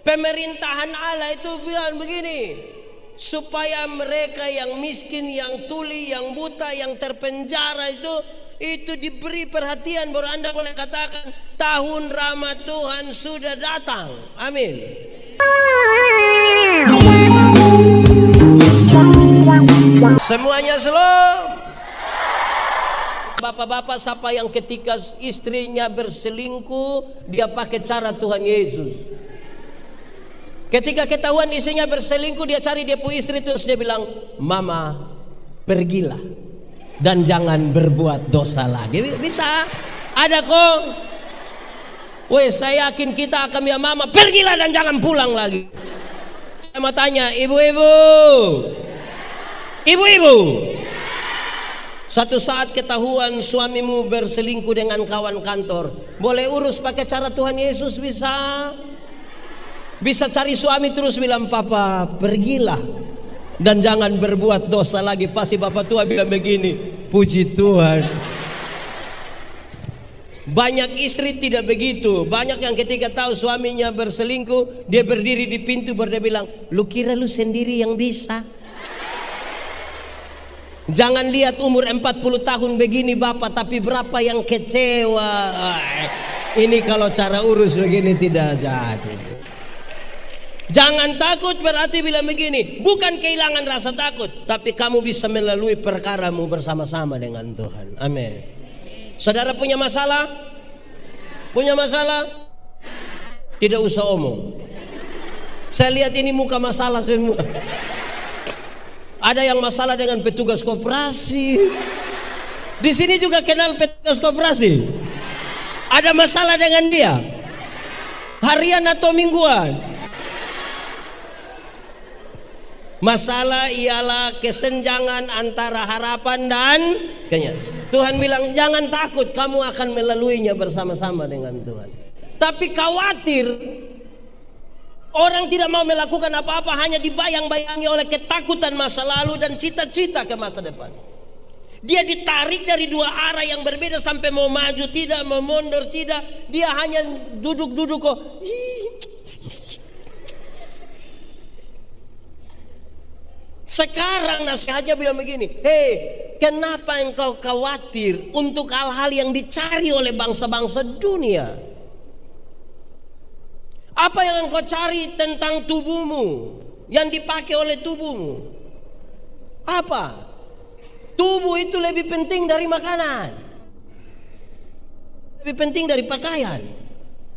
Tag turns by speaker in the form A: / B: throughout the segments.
A: Pemerintahan Allah itu bilang begini, supaya mereka yang miskin, yang tuli, yang buta, yang terpenjara itu diberi perhatian. Baru Anda boleh katakan tahun rahmat Tuhan sudah datang. Amin. Semuanya shalom. Bapak-bapak, siapa yang ketika istrinya berselingkuh dia pakai cara Tuhan Yesus? Ketika ketahuan istrinya berselingkuh, dia cari dia punya istri, terus dia bilang, mama pergilah dan jangan berbuat dosa lagi. Bisa, ada kok. Weh, saya yakin kita akan bilang, mama pergilah dan jangan pulang lagi. Saya mau tanya, ibu-ibu, satu saat ketahuan suamimu berselingkuh dengan kawan kantor, boleh urus pakai cara Tuhan Yesus? Bisa cari suami terus bilang, papa pergilah dan jangan berbuat dosa lagi. Pasti bapak tua bilang begini, puji Tuhan. Banyak istri tidak begitu. Banyak yang ketika tahu suaminya berselingkuh, dia berdiri di pintu baru dia bilang, lu kira lu sendiri yang bisa? Jangan lihat umur 40 tahun begini bapak, tapi berapa yang kecewa. Ini kalau cara urus begini tidak jadi. Jangan takut berarti bilang begini, bukan kehilangan rasa takut, tapi kamu bisa melalui perkaramu bersama-sama dengan Tuhan. Amin. Saudara punya masalah? Punya masalah? Tidak usah omong. Saya lihat ini muka masalah semua. Ada yang masalah dengan petugas koperasi. Di sini juga kenal petugas koperasi. Ada masalah dengan dia, harian atau mingguan. Masalah ialah kesenjangan antara harapan dan kenyataan. Tuhan bilang jangan takut, kamu akan melaluinya bersama-sama dengan Tuhan. Tapi khawatir orang tidak mau melakukan apa-apa, hanya dibayang-bayangi oleh ketakutan masa lalu dan cita-cita ke masa depan. Dia ditarik dari dua arah yang berbeda, sampai mau maju tidak, mau mundur tidak. Dia hanya duduk-duduk kok. Sekarang nasihatnya bilang begini, hei, kenapa engkau khawatir untuk hal-hal yang dicari oleh bangsa-bangsa dunia? Apa yang engkau cari tentang tubuhmu, yang dipakai oleh tubuhmu? Apa? Tubuh itu lebih penting dari makanan, lebih penting dari pakaian.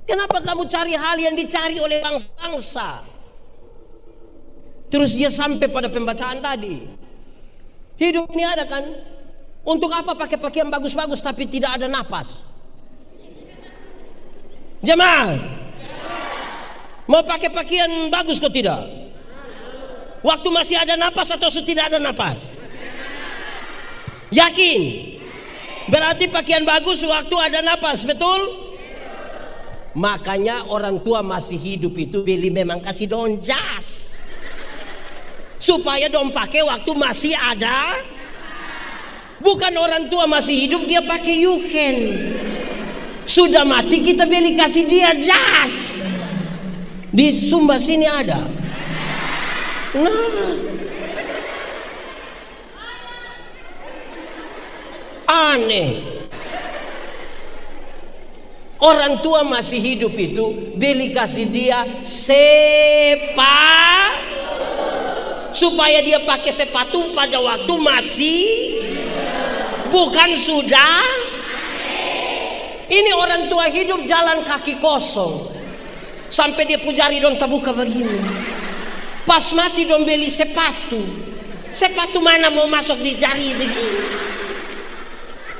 A: Kenapa kamu cari hal yang dicari oleh bangsa-bangsa? Terus dia sampai pada pembacaan tadi. Hidup ini ada kan? Untuk apa pakai pakaian bagus-bagus tapi tidak ada napas? Jemaat, mau pakai pakaian bagus kok tidak? Waktu masih ada napas atau tidak ada napas? Yakin? Berarti pakaian bagus waktu ada napas, betul? Makanya orang tua masih hidup itu beli memang kasih daun jas, supaya dong pakai waktu masih ada. Bukan orang tua masih hidup dia pakai yuken, sudah mati kita beli kasih dia jas. Di Sumba sini ada. Nah, aneh. Orang tua masih hidup itu beli kasih dia supaya dia pakai sepatu pada waktu masih, bukan sudah. Ini orang tua hidup jalan kaki kosong, sampai dia pujari dong terbuka begini. Pas mati dong beli sepatu mana mau masuk di jari begini.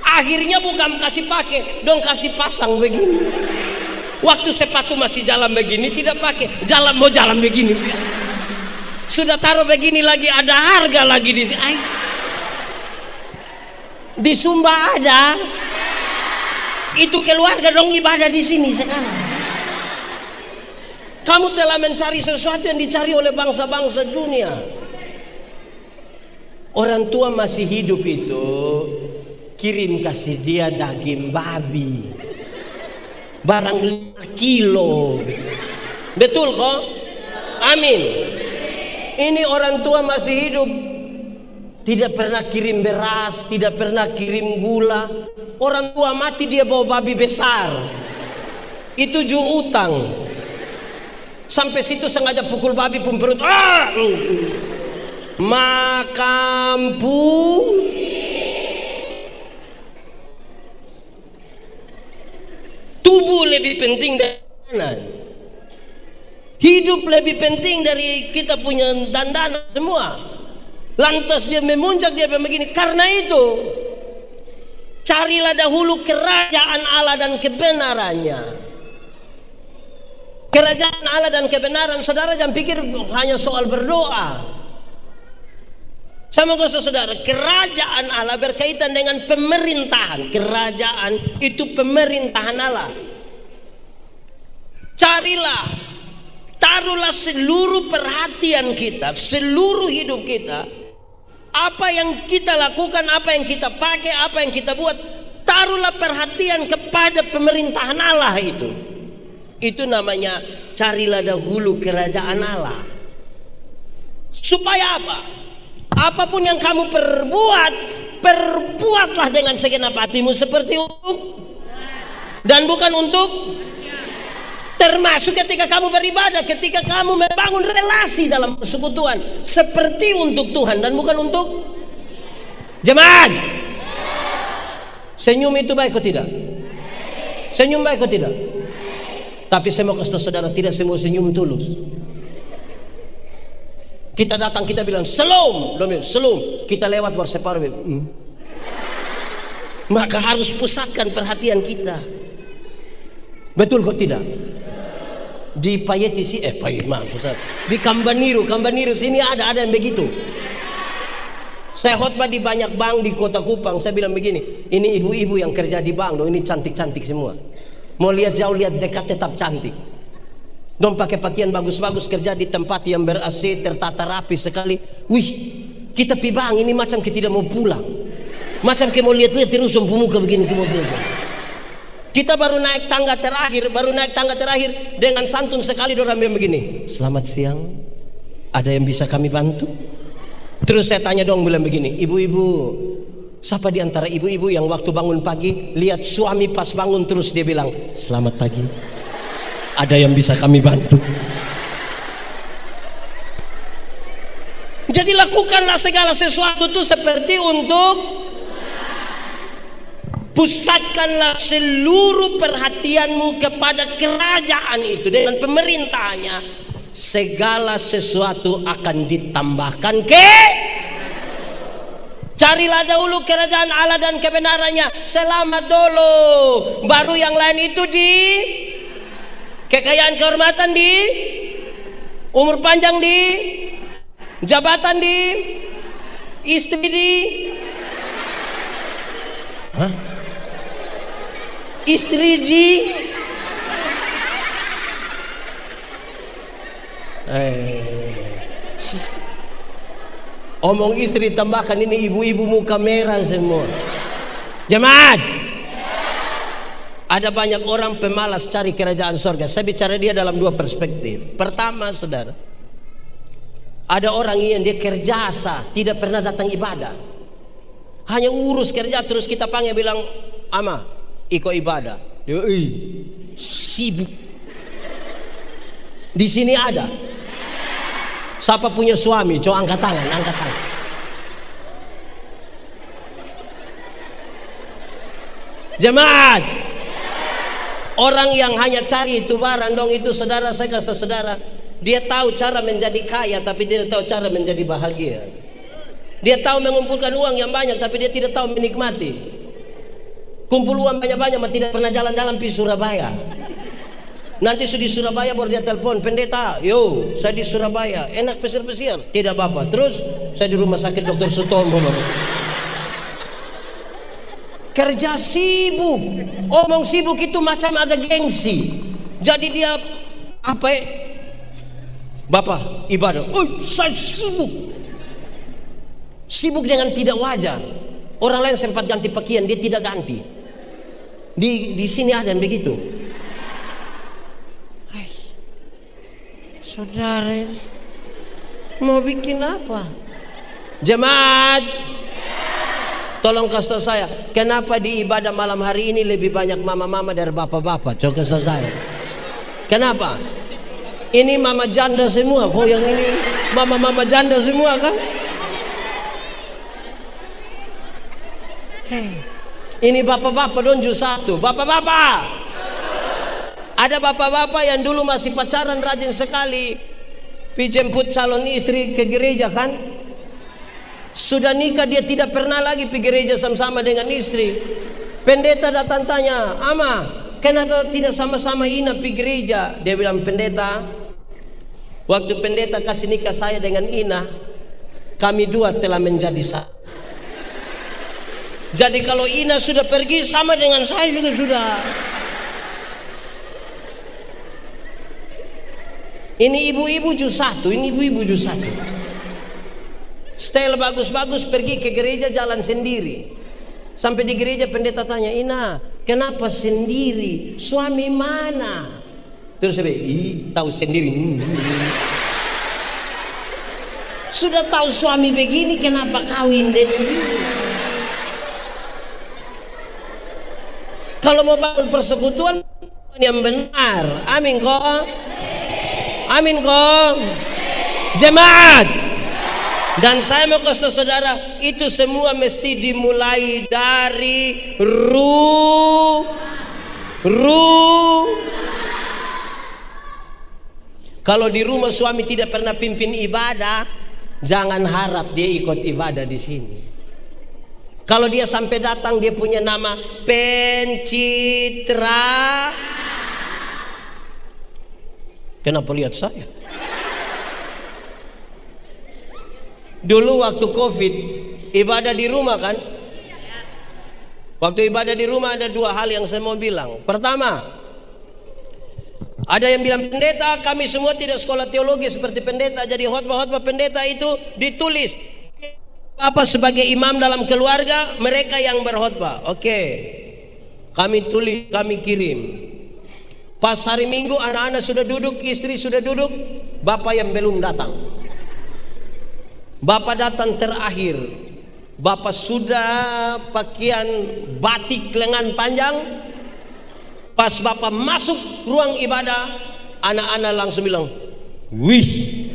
A: Akhirnya bukan kasih pakai, dong kasih pasang begini. Waktu sepatu masih jalan begini tidak pakai, mau jalan begini. Sudah taruh begini lagi, ada harga lagi di sini. Di Sumba ada. Itu keluarga dong ibadah di sini sekarang. Kamu telah mencari sesuatu yang dicari oleh bangsa-bangsa dunia. Orang tua masih hidup itu kirim kasih dia daging babi, barang 5 kilo. Betul kok? Amin. Ini orang tua masih hidup, tidak pernah kirim beras, tidak pernah kirim gula. Orang tua mati dia bawa babi besar. Itu juga utang. Sampai situ sengaja pukul babi pun perut. Makampu. Tubuh lebih penting dari makanan. Hidup lebih penting dari kita punya dandanan semua. Lantas dia memuncak, dia begini. Karena itu, carilah dahulu kerajaan Allah dan kebenarannya. Kerajaan Allah dan kebenaran. Saudara jangan pikir hanya soal berdoa. Sama kata saudara, kerajaan Allah berkaitan dengan pemerintahan. Kerajaan itu pemerintahan Allah. Carilah, taruhlah seluruh perhatian kita, seluruh hidup kita, apa yang kita lakukan, apa yang kita pakai, apa yang kita buat, taruhlah perhatian kepada pemerintahan Allah itu. Itu namanya carilah dahulu kerajaan Allah. Supaya apa? Apapun yang kamu perbuat, perbuatlah dengan segenap hatimu seperti untuk dan bukan untuk. Termasuk ketika kamu beribadah, ketika kamu membangun relasi dalam persekutuan, seperti untuk Tuhan dan bukan untuk jemaat. Senyum itu baik atau tidak? Senyum baik atau tidak? Tapi saya mau kasih tahu saudara, tidak semua senyum tulus. Kita datang, kita bilang selom, selom, kita lewat bersepar. Maka harus pusatkan perhatian kita. Betul kok tidak? Di Payeti di Kambaniru sini ada yang begitu. Saya khotbah di banyak bank di Kota Kupang. Saya bilang begini, ini ibu-ibu yang kerja di bank, ini cantik-cantik semua. Mau lihat jauh, lihat dekat, tetap cantik. Dong pakai pakaian bagus-bagus, kerja di tempat yang ber-AC, tertata rapi sekali. Wih, kita pi bank ini macam kita tidak mau pulang. Macam kita mau lihat-lihat terus muka begini kita mau pulang. Kita baru naik tangga terakhir dengan santun sekali orang bilang begini, selamat siang, ada yang bisa kami bantu? Terus saya tanya dong, bilang begini, ibu-ibu, siapa di antara ibu-ibu yang waktu bangun pagi lihat suami pas bangun terus dia bilang selamat pagi, ada yang bisa kami bantu? Jadi lakukanlah segala sesuatu itu seperti untuk. Pusatkanlah seluruh perhatianmu kepada kerajaan itu dengan pemerintahnya. Segala sesuatu akan ditambahkan Carilah dahulu kerajaan Allah dan kebenarannya. Selamat dulu. Baru yang lain itu di kekayaan, kehormatan di, umur panjang di, jabatan di, istri di. Hah? Istri di omong istri tambahkan ini ibu-ibu muka merah semua. Jemaat, ada banyak orang pemalas cari kerajaan sorga. Saya bicara dia dalam dua perspektif. Pertama, saudara, ada orang yang dia kerjasa, tidak pernah datang ibadah, hanya urus kerja. Terus kita panggil bilang, ama ikut ibadah, dia sibuk. Di sini ada. Siapa punya suami? Coba angkat tangan, angkat tangan. Jemaat, orang yang hanya cari itu barang dong itu, saudara, saya kasih saudara, dia tahu cara menjadi kaya tapi dia tidak tahu cara menjadi bahagia. Dia tahu mengumpulkan uang yang banyak tapi dia tidak tahu menikmati. Kumpul uang banyak-banyak tapi tidak pernah jalan-jalan di Surabaya. Nanti sudah di Surabaya baru dia telepon, pendeta, yo saya di Surabaya, enak pesir-pesir, tidak apa-apa. Terus saya di rumah sakit Dr. Sutomo. Kerja sibuk, omong sibuk itu macam ada gengsi. Jadi dia apa? Bapak ibadah, saya sibuk. Sibuk dengan tidak wajar. Orang lain sempat ganti pakaian, dia tidak ganti. Di sini ada yang begitu. Saudara ini mau bikin apa? Jemaat, tolong kasih tahu saya, kenapa di ibadah malam hari ini lebih banyak mama-mama dari bapak-bapak? Coba kasih tahu saya. Kenapa? Ini mama janda semua, kok yang ini mama-mama janda semua kan? Ini bapak-bapak donju satu. Bapak-bapak, ada bapak-bapak yang dulu masih pacaran rajin sekali pergi jemput calon istri ke gereja kan? Sudah nikah dia tidak pernah lagi pergi gereja sama-sama dengan istri. Pendeta datang tanya, "Ama, kenapa tidak sama-sama Ina pergi gereja?" Dia bilang, "Pendeta, waktu pendeta kasih nikah saya dengan Ina, kami dua telah menjadi satu. Jadi kalau Ina sudah pergi sama dengan saya juga sudah." Ini ibu-ibu jus satu, ini ibu-ibu jus satu. Style bagus-bagus pergi ke gereja jalan sendiri. Sampai di gereja pendeta tanya, "Ina, kenapa sendiri? Suami mana?" Terus saya bilang, tahu sendiri. Sudah tahu suami begini, kenapa kawin dengan dia? Kalau mau bangun persekutuan yang benar, amin kok. Amin kok. Jemaat. Dan saya mau kasih tahu saudara, itu semua mesti dimulai dari Kalau di rumah suami tidak pernah pimpin ibadah, jangan harap dia ikut ibadah di sini. Kalau dia sampai datang dia punya nama pencitra. Kenapa lihat saya? Dulu waktu Covid, ibadah di rumah kan? Waktu ibadah di rumah ada dua hal yang saya mau bilang. Pertama, ada yang bilang, "Pendeta, kami semua tidak sekolah teologi seperti pendeta, jadi khotbah-khotbah pendeta itu ditulis. Bapak sebagai imam dalam keluarga, mereka yang berkhotbah." Oke, kami tulis, kami kirim. Pas hari Minggu anak-anak sudah duduk, istri sudah duduk, bapak yang belum datang. Bapak datang terakhir. Bapak sudah pakaian batik lengan panjang. Pas bapak masuk ruang ibadah, anak-anak langsung bilang, "Wih."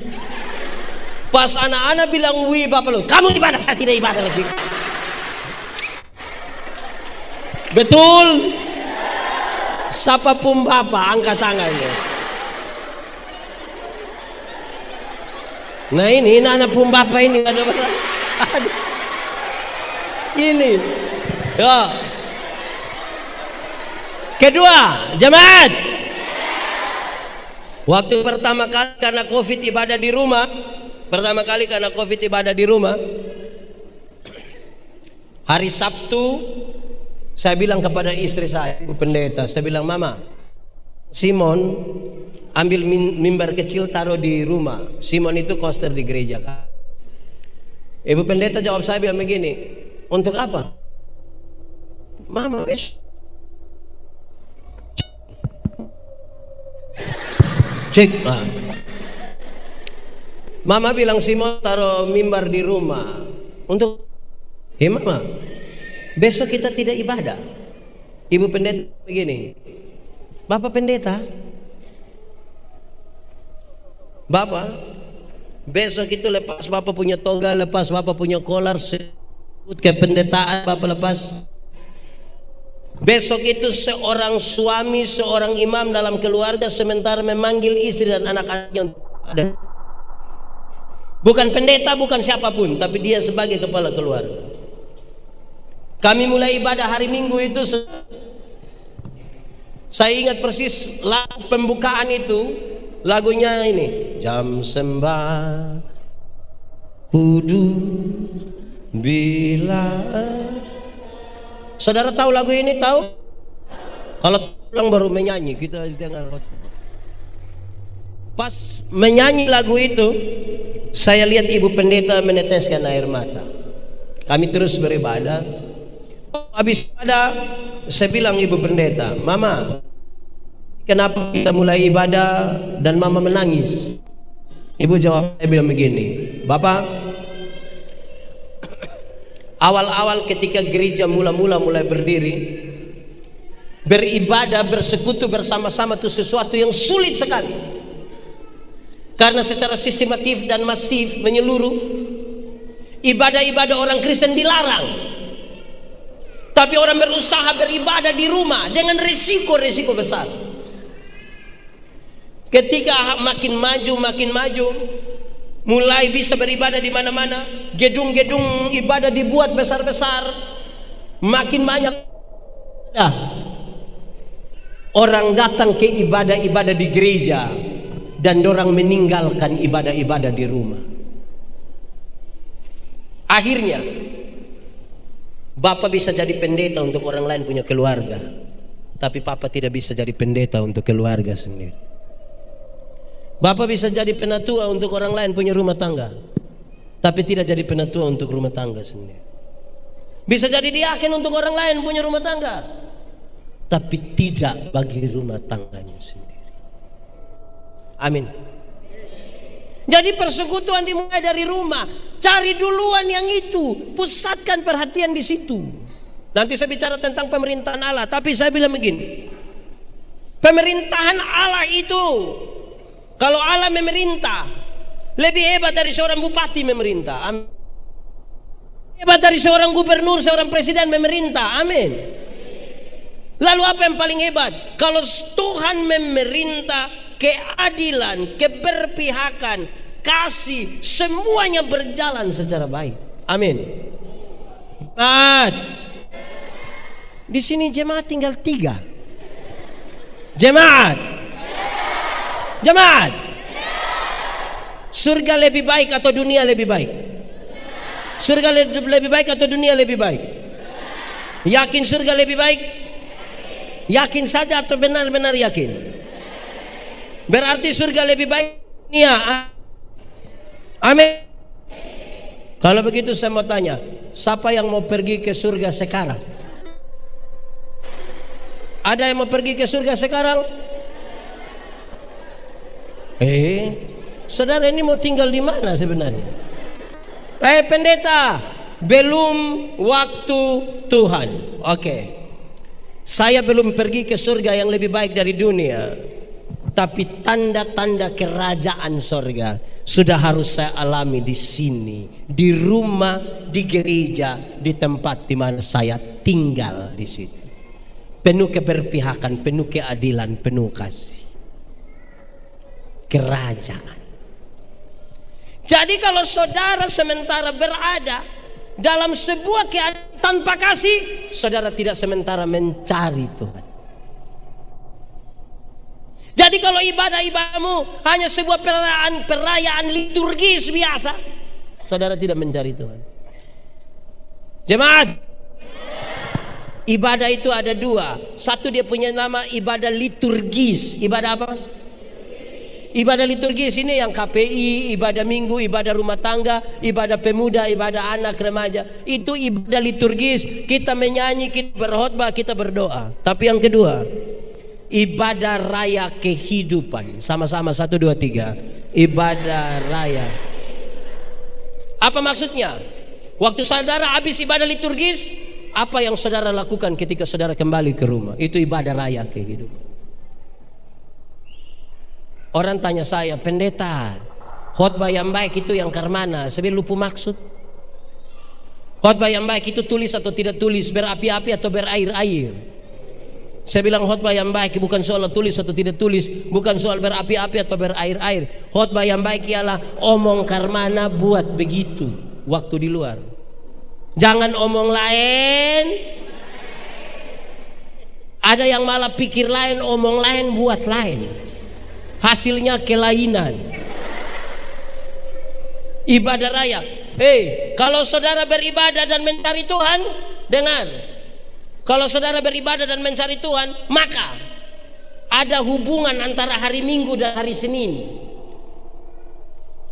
A: Pas anak-anak bilang wih, bapak lu, "Kamu ibadah, saya tidak ibadah lagi." Betul? Siapapun bapak angkat tangannya. Nah ini anak pun bapak ini ada. Ini ya. Kedua, jemaat, waktu pertama kali karena Covid ibadah di rumah, hari Sabtu saya bilang kepada istri saya, Ibu Pendeta, saya bilang, "Mama, Simon ambil mimbar kecil taruh di rumah." Simon itu koster di gereja kan. Ibu Pendeta jawab saya bilang begini, "Untuk apa?" "Mama, cek." Mama bilang, "Simon taruh mimbar di rumah." Untuk, Mama, besok kita tidak ibadah." Ibu Pendeta begini, "Bapak Pendeta, Bapak, besok itu lepas Bapak punya toga, lepas Bapak punya kolar, sebut ke pendetaan Bapak lepas. Besok itu seorang suami, seorang imam dalam keluarga sementara memanggil istri dan anak-anaknya untuk ada. Bukan pendeta, bukan siapapun, tapi dia sebagai kepala keluarga. Kami mulai ibadah hari Minggu itu, saya ingat persis lagu pembukaan itu, lagunya ini, "Jam sembah kudus bila." Saudara tahu lagu ini? Tahu? Kalau pulang baru menyanyi, kita dengar. Pas menyanyi lagu itu, saya lihat Ibu Pendeta meneteskan air mata. Kami terus beribadah. Habis ada, saya bilang Ibu Pendeta, "Mama, kenapa kita mulai ibadah dan Mama menangis?" Ibu jawab, saya bilang begini, Bapak, awal-awal ketika gereja mulai berdiri, beribadah, bersekutu bersama-sama itu sesuatu yang sulit sekali. Karena secara sistematif dan masif menyeluruh, ibadah-ibadah orang Kristen dilarang. Tapi orang berusaha beribadah di rumah dengan risiko-risiko besar. Ketika makin maju, mulai bisa beribadah di mana-mana, gedung-gedung ibadah dibuat besar-besar, makin banyak orang datang ke ibadah-ibadah di gereja dan orang meninggalkan ibadah-ibadah di rumah. Akhirnya Bapak bisa jadi pendeta untuk orang lain punya keluarga, tapi Papa tidak bisa jadi pendeta untuk keluarga sendiri. Bapak bisa jadi penatua untuk orang lain punya rumah tangga, tapi tidak jadi penatua untuk rumah tangga sendiri. Bisa jadi diaken untuk orang lain punya rumah tangga, tapi tidak bagi rumah tangganya sendiri. Amin. Jadi persekutuan dimulai dari rumah. Cari duluan yang itu, pusatkan perhatian di situ. Nanti saya bicara tentang pemerintahan Allah, tapi saya bilang begini, pemerintahan Allah itu, kalau Allah memerintah, lebih hebat dari seorang bupati memerintah. Amin. Hebat dari seorang gubernur, seorang presiden memerintah. Amin. Lalu apa yang paling hebat? Kalau Tuhan memerintah, keadilan, keberpihakan, kasih, semuanya berjalan secara baik. Amin. Di sini jemaat tinggal 3. Jemaat, surga lebih baik atau dunia lebih baik? Surga lebih baik atau dunia lebih baik? Yakin surga lebih baik? Yakin saja atau benar-benar yakin? Berarti surga lebih baik dunia. Amin. Kalau begitu saya mau tanya, siapa yang mau pergi ke surga sekarang? Ada yang mau pergi ke surga sekarang? Saudara ini mau tinggal di mana sebenarnya? Pendeta, belum waktu Tuhan. Oke. Saya belum pergi ke surga yang lebih baik dari dunia, tapi tanda-tanda kerajaan surga sudah harus saya alami di sini, di rumah, di gereja, di tempat di mana saya tinggal di situ. Penuh keberpihakan, penuh keadilan, penuh kasih. Kerajaan. Jadi kalau saudara sementara berada dalam sebuah keadaan tanpa kasih, saudara tidak sementara mencari Tuhan. Jadi kalau ibadah-ibadahmu hanya sebuah perayaan liturgis biasa, saudara tidak mencari Tuhan. Jemaat, ibadah itu ada 2. Satu dia punya nama ibadah liturgis. Ibadah apa? Ibadah liturgis ini yang KPI, ibadah minggu, ibadah rumah tangga, ibadah pemuda, ibadah anak remaja. Itu ibadah liturgis. Kita menyanyi, kita berkhotbah, kita berdoa. Tapi yang kedua, ibadah raya kehidupan. Sama-sama 1, 2, 3. Ibadah raya. Apa maksudnya? Waktu saudara habis ibadah liturgis, apa yang saudara lakukan ketika saudara kembali ke rumah? Itu ibadah raya kehidupan. Orang tanya saya, pendeta, khotbah yang baik itu yang karmana? Saya lupa maksud. Khotbah yang baik itu tulis atau tidak tulis, berapi-api atau berair-air. Saya bilang khotbah yang baik bukan soal tulis atau tidak tulis, bukan soal berapi-api atau berair-air. Khotbah yang baik ialah omong karmana buat begitu waktu di luar. Jangan omong lain. Ada yang malah pikir lain, omong lain, buat lain. Hasilnya kelainan. Ibadah raya. Kalau saudara beribadah dan mencari Tuhan, dengar. Kalau saudara beribadah dan mencari Tuhan, maka ada hubungan antara hari Minggu dan hari Senin.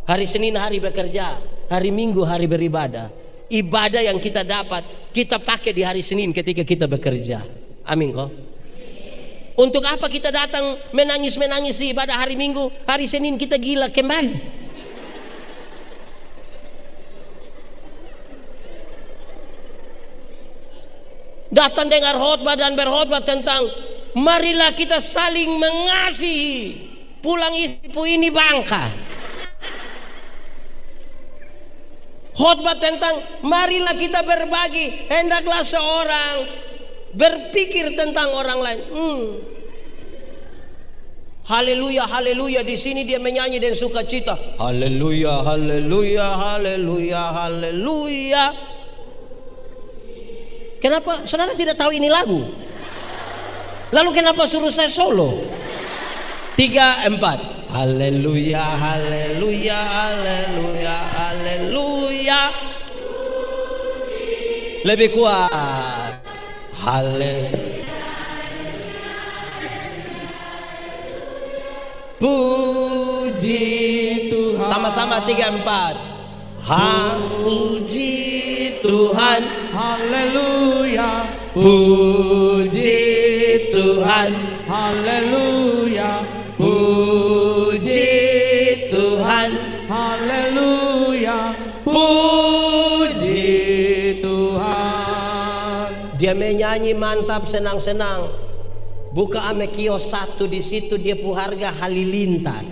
A: Hari Senin hari bekerja, hari Minggu hari beribadah. Ibadah yang kita dapat, kita pakai di hari Senin ketika kita bekerja. Amin kok. Untuk apa kita datang menangis-menangis di ibadah hari Minggu, hari Senin kita gila kembali. Datang dengar khotbah dan berkhotbah tentang marilah kita saling mengasihi. Pulang istriku ini bangka. Khotbah tentang marilah kita berbagi. Hendaklah seorang berpikir tentang orang lain. Haleluya, haleluya. Di sini dia menyanyi dan sukacita. Haleluya, haleluya, haleluya, haleluya. Kenapa saudara tidak tahu ini lagu? Lalu kenapa suruh saya solo? 3, 4. Haleluya, haleluya, haleluya, haleluya. Lebih kuat. Haleluya. Puji Tuhan. Sama-sama 3, 4. Puji Tuhan.
B: Haleluya.
A: Puji Tuhan.
B: Haleluya.
A: Puji Tuhan.
B: Haleluya. Puji Tuhan.
A: Dia menyanyi mantap, senang-senang. Buka ame kios 1 di situ, dia pu harga halilintar.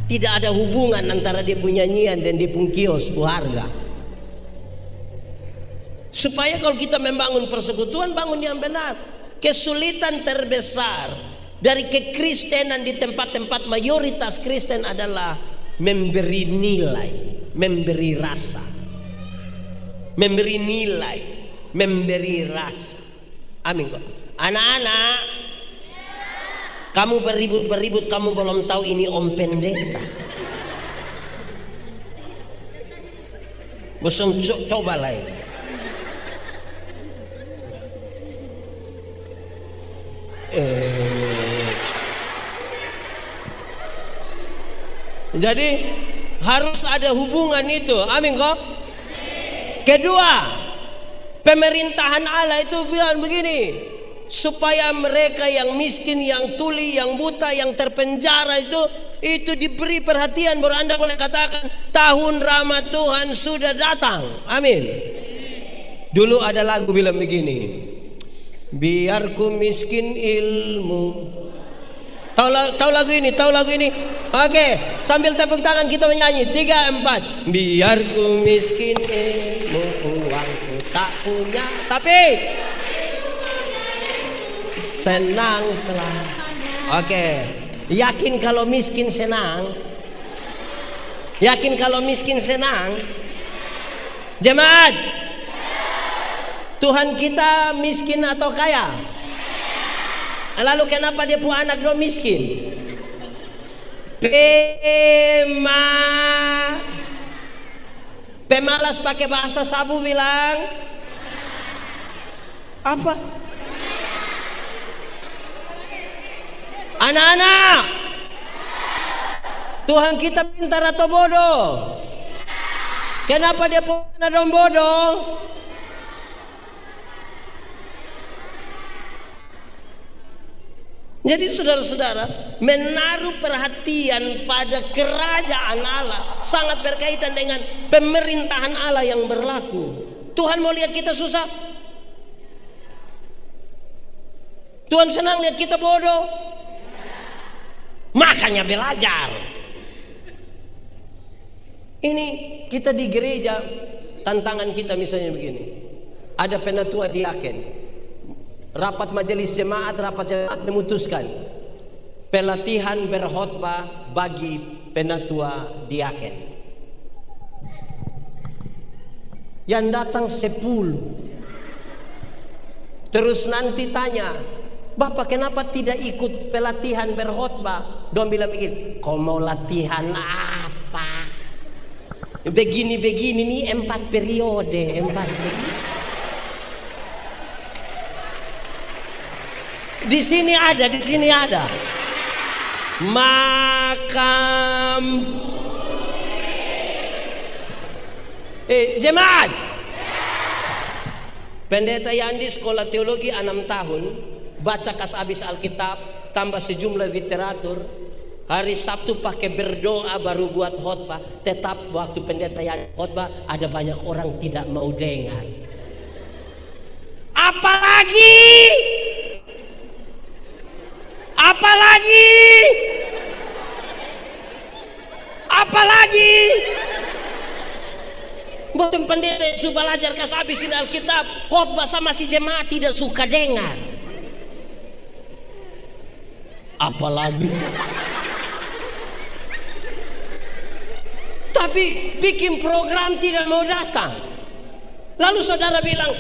A: Tidak ada hubungan antara dia punya nyanyian dan dia pun kios pu harga. Supaya kalau kita membangun persekutuan, bangun yang benar. Kesulitan terbesar dari kekristenan di tempat-tempat mayoritas Kristen adalah memberi nilai, memberi rasa, memberi nilai, memberi rasa. Amin kok. Anak-anak, kamu beribut-beribut, kamu belum tahu ini Om Pendeta. Bosan coba lah. Jadi harus ada hubungan itu. Amin kok. Kedua, pemerintahan Allah itu bilang begini, supaya mereka yang miskin, yang tuli, yang buta, yang terpenjara itu diberi perhatian. Baru Anda boleh katakan tahun rahmat Tuhan sudah datang. Amin. Dulu ada lagu bilang begini, biar ku miskin ilmu. Tahu lagu ini? Tahu lagu ini? Oke, sambil tepuk tangan kita menyanyi 3, 4. Biar ku miskin ilmu, uangku tak punya, tapi senang selalu. Oke, yakin kalau miskin senang? Yakin kalau miskin senang? Jemaat, Tuhan kita miskin atau kaya? Lalu kenapa dia punya anak do miskin? Pemalas pakai bahasa sabu bilang apa? Anak-anak, Tuhan kita pintar atau bodoh? Kenapa dia punya dong bodoh? Jadi saudara-saudara, menaruh perhatian pada kerajaan Allah sangat berkaitan dengan pemerintahan Allah yang berlaku. Tuhan mau lihat kita susah? Tuhan senang lihat kita bodoh? Makanya belajar. Ini kita di gereja, tantangan kita misalnya begini. Ada penatua diaken. Rapat majelis jemaat, memutuskan pelatihan berkhotbah bagi penatua diaken. Yang datang 10. Terus nanti tanya, Bapak kenapa tidak ikut pelatihan berkhotbah? Dong bilang begini, kau mau latihan apa? Begini-begini nih 4 periode, 4 periode. Di sini ada makam. Jemaat, Pendeta Yandi sekolah teologi 6 tahun, baca kas habis Alkitab, tambah sejumlah literatur. Hari Sabtu pakai berdoa baru buat khotbah. Tetap waktu pendeta Yandi khotbah ada banyak orang tidak mau dengar. Apalagi? Betul pendeta yang suka belajar habis ini Alkitab, khotbah sama si jemaat tidak suka dengar. Apalagi? Tapi bikin program tidak mau datang. Lalu saudara bilang,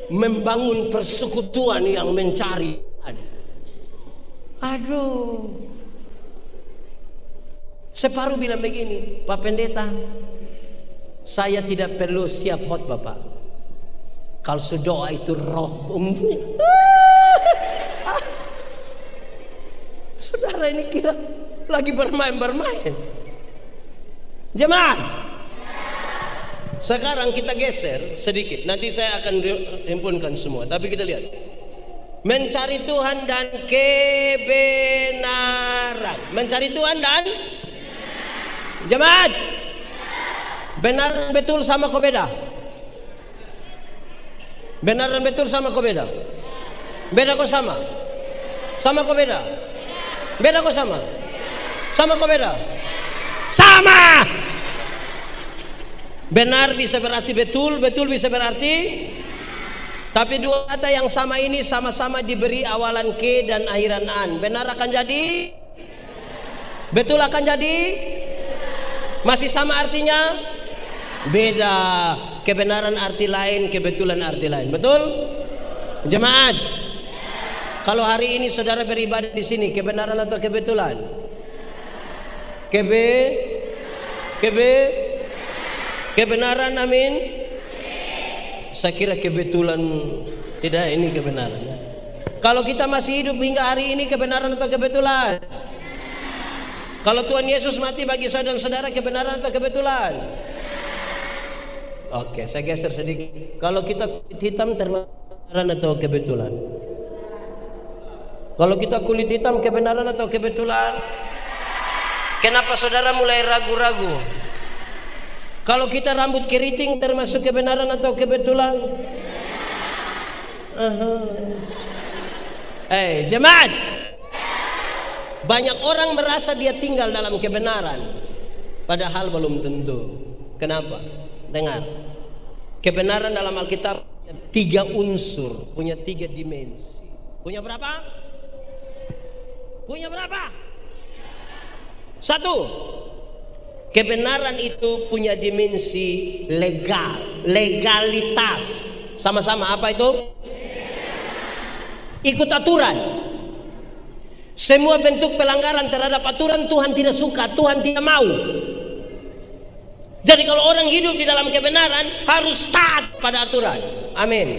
A: membangun persekutuan yang mencari. Aduh. Separuh bilang begini, Pak Pendeta, saya tidak perlu siap khotbah Pak. Kalau doa itu roh umumnya. Saudara ini kira lagi bermain-bermain. Jemaat, sekarang kita geser sedikit. Nanti saya akan himpunkan semua. Tapi kita lihat, mencari Tuhan dan kebenaran. Mencari Tuhan dan jemaat, benar betul sama kok beda? Benar dan betul sama kok beda? Beda kok sama? Sama kok beda? Beda kok sama? Sama kok beda? Sama. Benar bisa berarti betul, betul bisa berarti. Tapi dua kata yang sama ini sama-sama diberi awalan ke dan akhiran an. Benar akan jadi? Betul akan jadi? Masih sama artinya? Beda. Kebenaran arti lain, kebetulan arti lain. Betul? Jemaat, kalau hari ini saudara beribadah di sini, kebenaran atau kebetulan? Kebenaran, amin. Saya kira kebetulan, tidak, ini kebenaran. Kalau kita masih hidup hingga hari ini, kebenaran atau kebetulan? Kalau Tuhan Yesus mati bagi saudara-saudara, kebenaran atau kebetulan? Oke, saya geser sedikit. Kalau kita kulit hitam, kebenaran atau kebetulan? Kalau kita kulit hitam, kebenaran atau kebetulan? Kenapa saudara mulai ragu-ragu? Kalau kita rambut keriting, termasuk kebenaran atau kebetulan? Jemaat, banyak orang merasa dia tinggal dalam kebenaran, padahal belum tentu. Kenapa? Dengar, kebenaran dalam Alkitab punya 3 unsur, punya 3 dimensi. Punya berapa? Punya berapa? 1. Kebenaran itu punya dimensi legal, legalitas. Sama-sama apa itu? Ikut aturan. Semua bentuk pelanggaran terhadap aturan Tuhan tidak suka, Tuhan tidak mau. Jadi kalau orang hidup di dalam kebenaran harus taat pada aturan. Amin.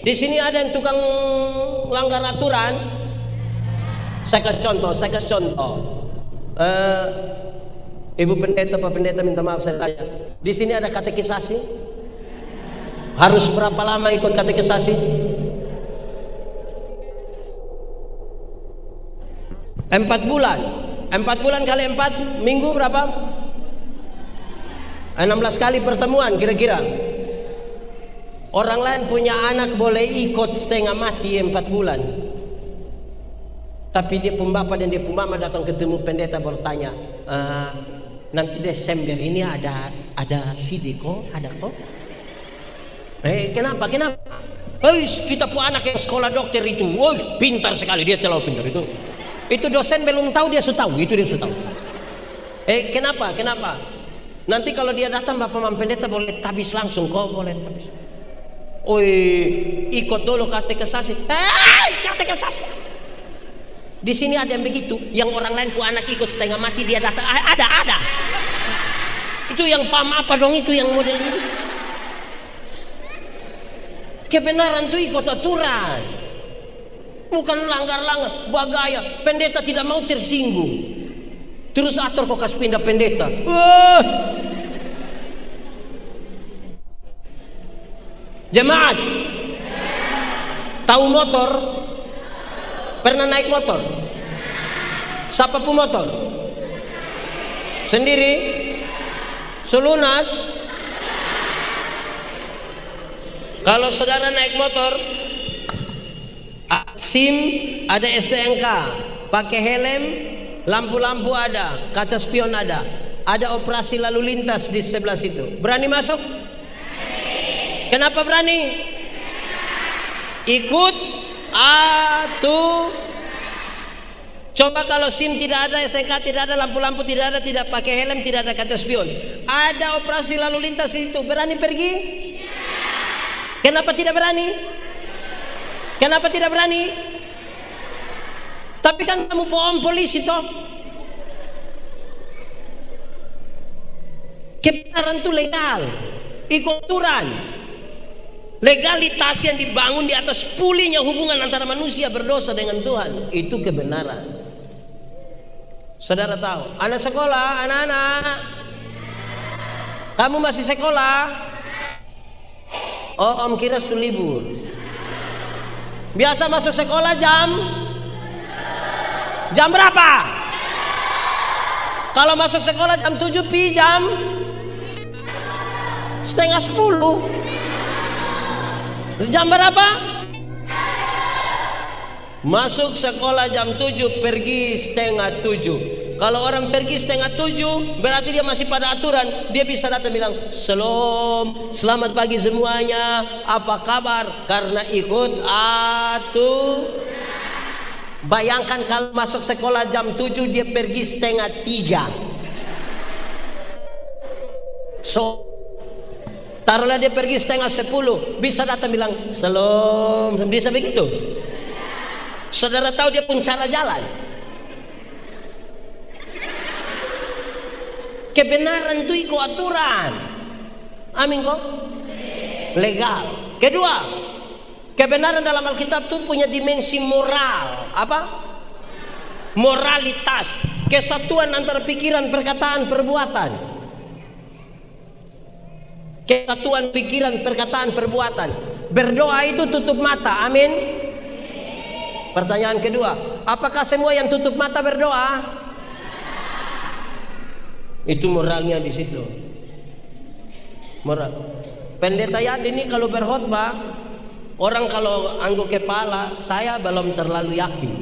A: Di sini ada yang tukang langgar aturan. Saya kasih contoh. Ibu pendeta, Pak Pendeta, minta maaf saya tanya. Di sini ada katekisasi? Harus berapa lama ikut katekisasi? 4 bulan. 4 bulan kali 4 minggu berapa? 16 kali pertemuan kira-kira. Orang lain punya anak boleh ikut setengah mati 4 bulan. Tapi dia pembapa dan dia pemama datang ketemu pendeta bertanya, nanti Desember ini ada sidiko, ada kok? Kenapa? Kita punya anak yang sekolah dokter itu, pintar sekali, dia terlalu pintar itu. Itu dosen belum tahu, dia sudah tahu, itu dia sudah tahu. Kenapa? Nanti kalau dia datang Bapak Mam Pendeta boleh tabis langsung, kok boleh tabis. Ikut dulu katekisasi. Katekisasi. Di sini ada yang begitu, yang orang lain punya anak ikut setengah mati dia datang. Ada. Itu yang paham apa dong itu yang model itu? Kebenaran itu ikut aturan, bukan langgar-langgar, bagaya. Pendeta tidak mau tersinggung. Terus atur kok kas pindah pendeta. Jemaat, tahu motor? Pernah naik motor? Siapa pun motor? Sendiri? Selunas? Kalau saudara naik motor, SIM ada, STNK, pakai helm, lampu-lampu ada, kaca spion ada operasi lalu lintas di sebelah situ. Berani masuk? Kenapa berani? Ikut aturan. Coba kalau SIM tidak ada, STNK tidak ada, lampu-lampu tidak ada, tidak pakai helm, tidak ada kaca spion, ada operasi lalu lintas di situ, berani pergi? Kenapa tidak berani? Kenapa tidak berani? Tapi kan kamu bohong polisi toh. Kebenaran itu legal, ikut aturan. Legalitas yang dibangun di atas pulihnya hubungan antara manusia berdosa dengan Tuhan, itu kebenaran. Saudara tahu, anak sekolah, anak-anak, kamu masih sekolah? Oh, om kira sudah libur. Biasa masuk sekolah jam berapa? Kalau masuk sekolah jam 7, pi jam setengah 10. Jam berapa? Masuk sekolah jam 7, pergi setengah 7. Kalau orang pergi setengah 7, berarti dia masih pada aturan. Dia bisa datang bilang, "Shalom, selamat pagi semuanya, apa kabar?" Karena ikut aturan. Bayangkan kalau masuk sekolah jam 7, dia pergi setengah 3. Taruhlah dia pergi setengah 10, bisa datang bilang, "Shalom," bisa begitu? Saudara tahu dia pun cara jalan. Kebenaran itu ikut aturan. Amin kok? Legal. Kedua, kebenaran dalam Alkitab itu punya dimensi moral. Apa? Moralitas. Kesatuan antara pikiran, perkataan, perbuatan. Kesatuan pikiran, perkataan, perbuatan. Berdoa itu tutup mata. Amin. Pertanyaan kedua, apakah semua yang tutup mata berdoa? Itu moralnya di situ. Moral. Pendeta Yadi ini kalau berkhotbah, orang kalau angguk kepala, saya belum terlalu yakin.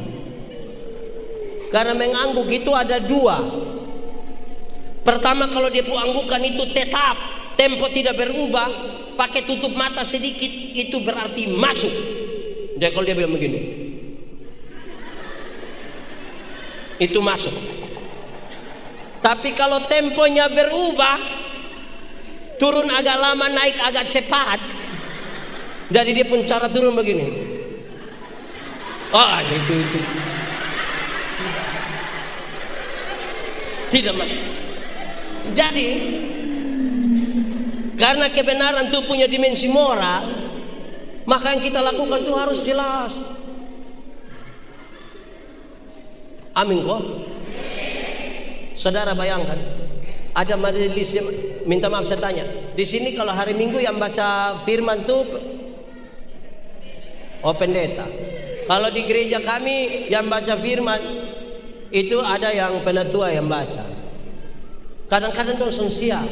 A: Karena mengangguk itu ada dua. Pertama, kalau dia anggukan itu tetap, tempo tidak berubah, pakai tutup mata sedikit, itu berarti masuk. Dia kalau dia bilang begini, itu masuk. Tapi kalau temponya berubah, turun agak lama, naik agak cepat, jadi dia pun cara turun begini. Itu tidak masuk. Jadi karena kebenaran itu punya dimensi moral, maka yang kita lakukan itu harus jelas. Amin kok? Saudara bayangkan, ada majelis, minta maaf saya tanya, di sini kalau hari Minggu yang baca firman itu pendeta. Kalau di gereja kami yang baca firman itu ada yang penatua yang baca. Kadang-kadang dong siap,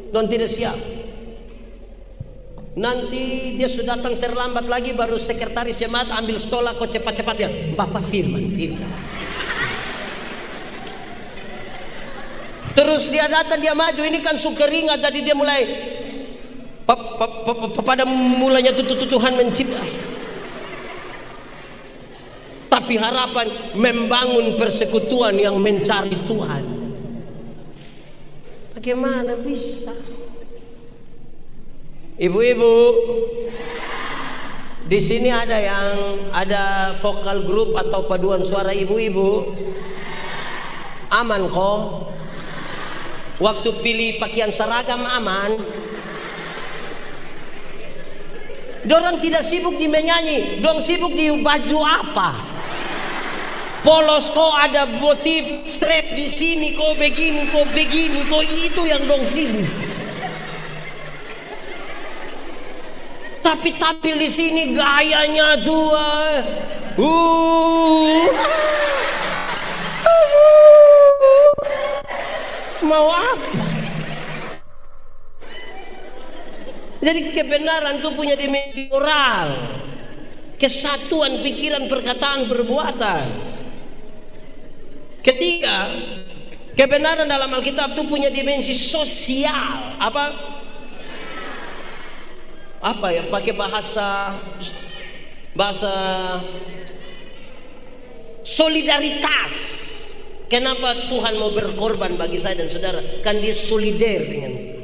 A: dong tidak siap. Nanti dia sudah datang terlambat lagi, baru sekretaris jemaat ambil stola kok cepat-cepat ya, Bapak firman. Terus dia datang, dia maju, ini kan sukeringat, jadi dia mulai pada mulanya Tuhan mencipta. Tapi harapan membangun persekutuan yang mencari Tuhan. Bagaimana bisa? Ibu-ibu, di sini ada vokal grup atau paduan suara ibu-ibu. Aman kok? Waktu pilih pakaian seragam aman. Dorang tidak sibuk di menyanyi, dong sibuk di baju apa. Polos kok ada motif strap di sini, kok begini, kok itu yang dong sibuk. Tapi tampil di sini gayanya tua. Mau apa? Jadi kebenaran itu punya dimensi moral, kesatuan pikiran, perkataan, perbuatan. Ketiga, kebenaran dalam Alkitab itu punya dimensi sosial. Apa ya? Pakai bahasa solidaritas. Kenapa Tuhan mau berkorban bagi saya dan saudara? Kan dia solider dengan kita.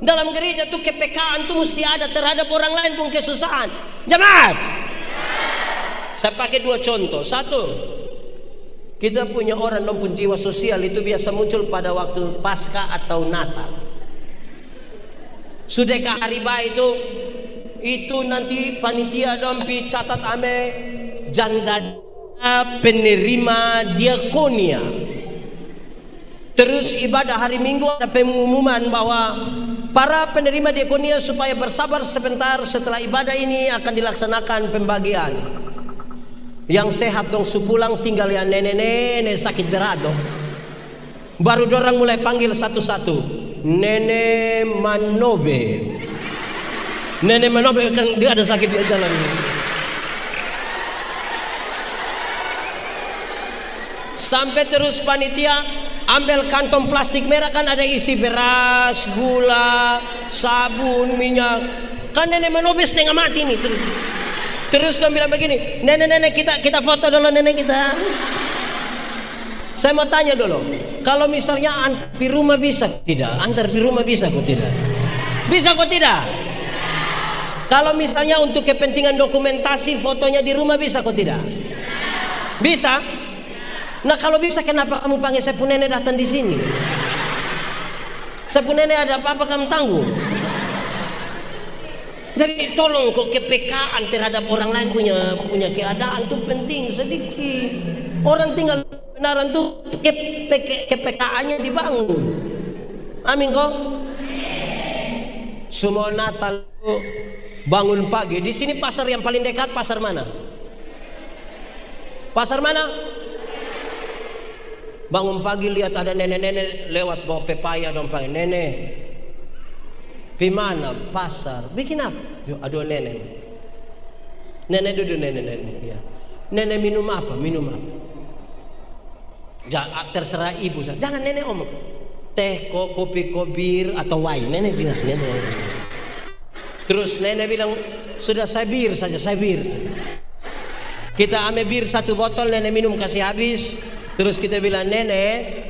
A: Dalam gereja tuh kepekaan tuh mesti ada terhadap orang lain pun kesusahan. Jemaat, saya pakai 2 contoh. Satu, kita punya orang dong pun jiwa sosial itu biasa muncul pada waktu Paskah atau Natal. Sudahkah hari baik itu nanti panitia dong catat ame janda penerima diakonia. Terus ibadah hari Minggu ada pengumuman bahwa para penerima diakonia supaya bersabar sebentar, setelah ibadah ini akan dilaksanakan pembagian. Yang sehat dong sepulang, tinggal yang nenek-nenek sakit berat dong. Baru dorang mulai panggil satu-satu. Nenek Manobe. Nenek Manobe kan dia ada sakit di jalan. Sampai terus panitia ambil kantong plastik merah, kan ada isi beras, gula, sabun, minyak. Kan nenek Manobe setengah mati nih. Terus dia bilang begini, nenek kita foto dulu nenek kita. Saya mau tanya dulu, kalau misalnya antar di rumah bisa tidak? Antar di rumah bisa kok tidak? Bisa kok tidak? Kalau misalnya untuk kepentingan dokumentasi fotonya di rumah bisa kok tidak? Bisa? Nah kalau bisa kenapa kamu panggil saya pun nenek datang di sini? Saya pun nenek ada apa-apa kamu tanggung. Jadi tolong kok kepekaan terhadap orang lain punya keadaan itu penting sedikit. Orang tinggal kebenaran tuh kepekaannya dibangun. Amin kok. Semua Natal bangun pagi. Di sini pasar yang paling dekat pasar mana? Pasar mana? Bangun pagi lihat ada nenek-nenek lewat bawa pepaya dong panggil nenek. Pimana pasar? Bikin apa? Aduh nenek. Nenek duduk nenek. Ya. Nenek minum apa? Minum apa? Terserah ibu. Jangan nenek omong. Teh, kopi, bir atau wine. Nenek bilang nenek. Terus nenek bilang sudah saya bir saja, saya bir. Kita ambil bir 1 botol, nenek minum kasih habis. Terus kita bilang nenek,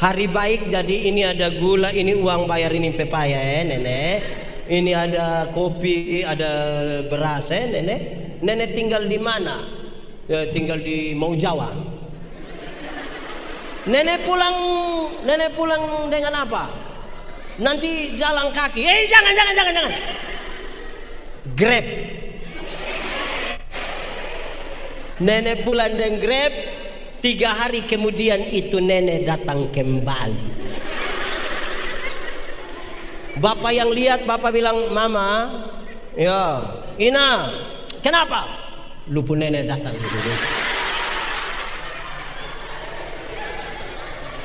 A: hari baik jadi ini ada gula, ini uang bayar ini pepaya ya nenek. Ini ada kopi, ada beras ya nenek. Nenek tinggal di mana? Ya, tinggal di Mau Jawa. Nenek pulang dengan apa? Nanti jalan kaki. Jangan. Grab. Nenek pulang dengan Grab. 3 hari kemudian itu nenek datang kembali. Bapak yang lihat, bapak bilang, mama, ya, Ina, kenapa? Lupa nenek datang.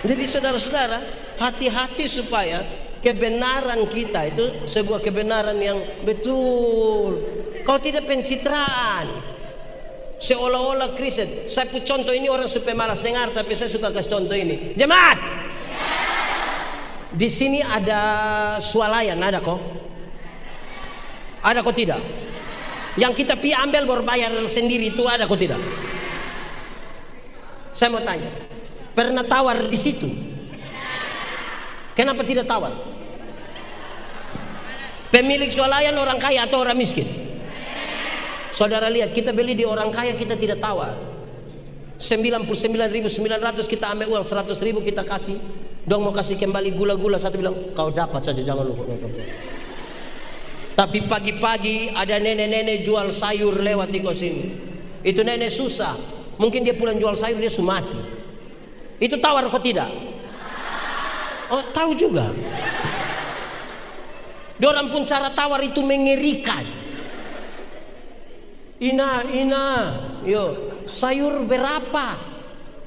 A: Jadi saudara-saudara, hati-hati supaya kebenaran kita itu sebuah kebenaran yang betul. Kalau tidak pencitraan. Seolah-olah Kristen. Saya pun contoh ini orang supaya malas dengar, tapi saya suka kasih contoh ini. Jemaat, di sini ada swalayan, ada kok? Ada kok tidak? Yang kita pi ambil berbayar sendiri itu ada kok tidak? Saya mau tanya, pernah tawar di situ? Kenapa tidak tawar? Pemilik swalayan orang kaya atau orang miskin? Saudara lihat, kita beli di orang kaya kita tidak tawar. 99.900 kita ambil uang 100.000 kita kasih. Dong mau kasih kembali gula-gula, satu bilang kau dapat saja jangan lupa. Tapi pagi-pagi ada nenek-nenek jual sayur lewat di sini. Itu nenek susah. Mungkin dia pulang jual sayur dia mati. Itu tawar kok tidak? Oh tahu juga. Dorang pun cara tawar itu mengerikan. Ina, yo, sayur berapa?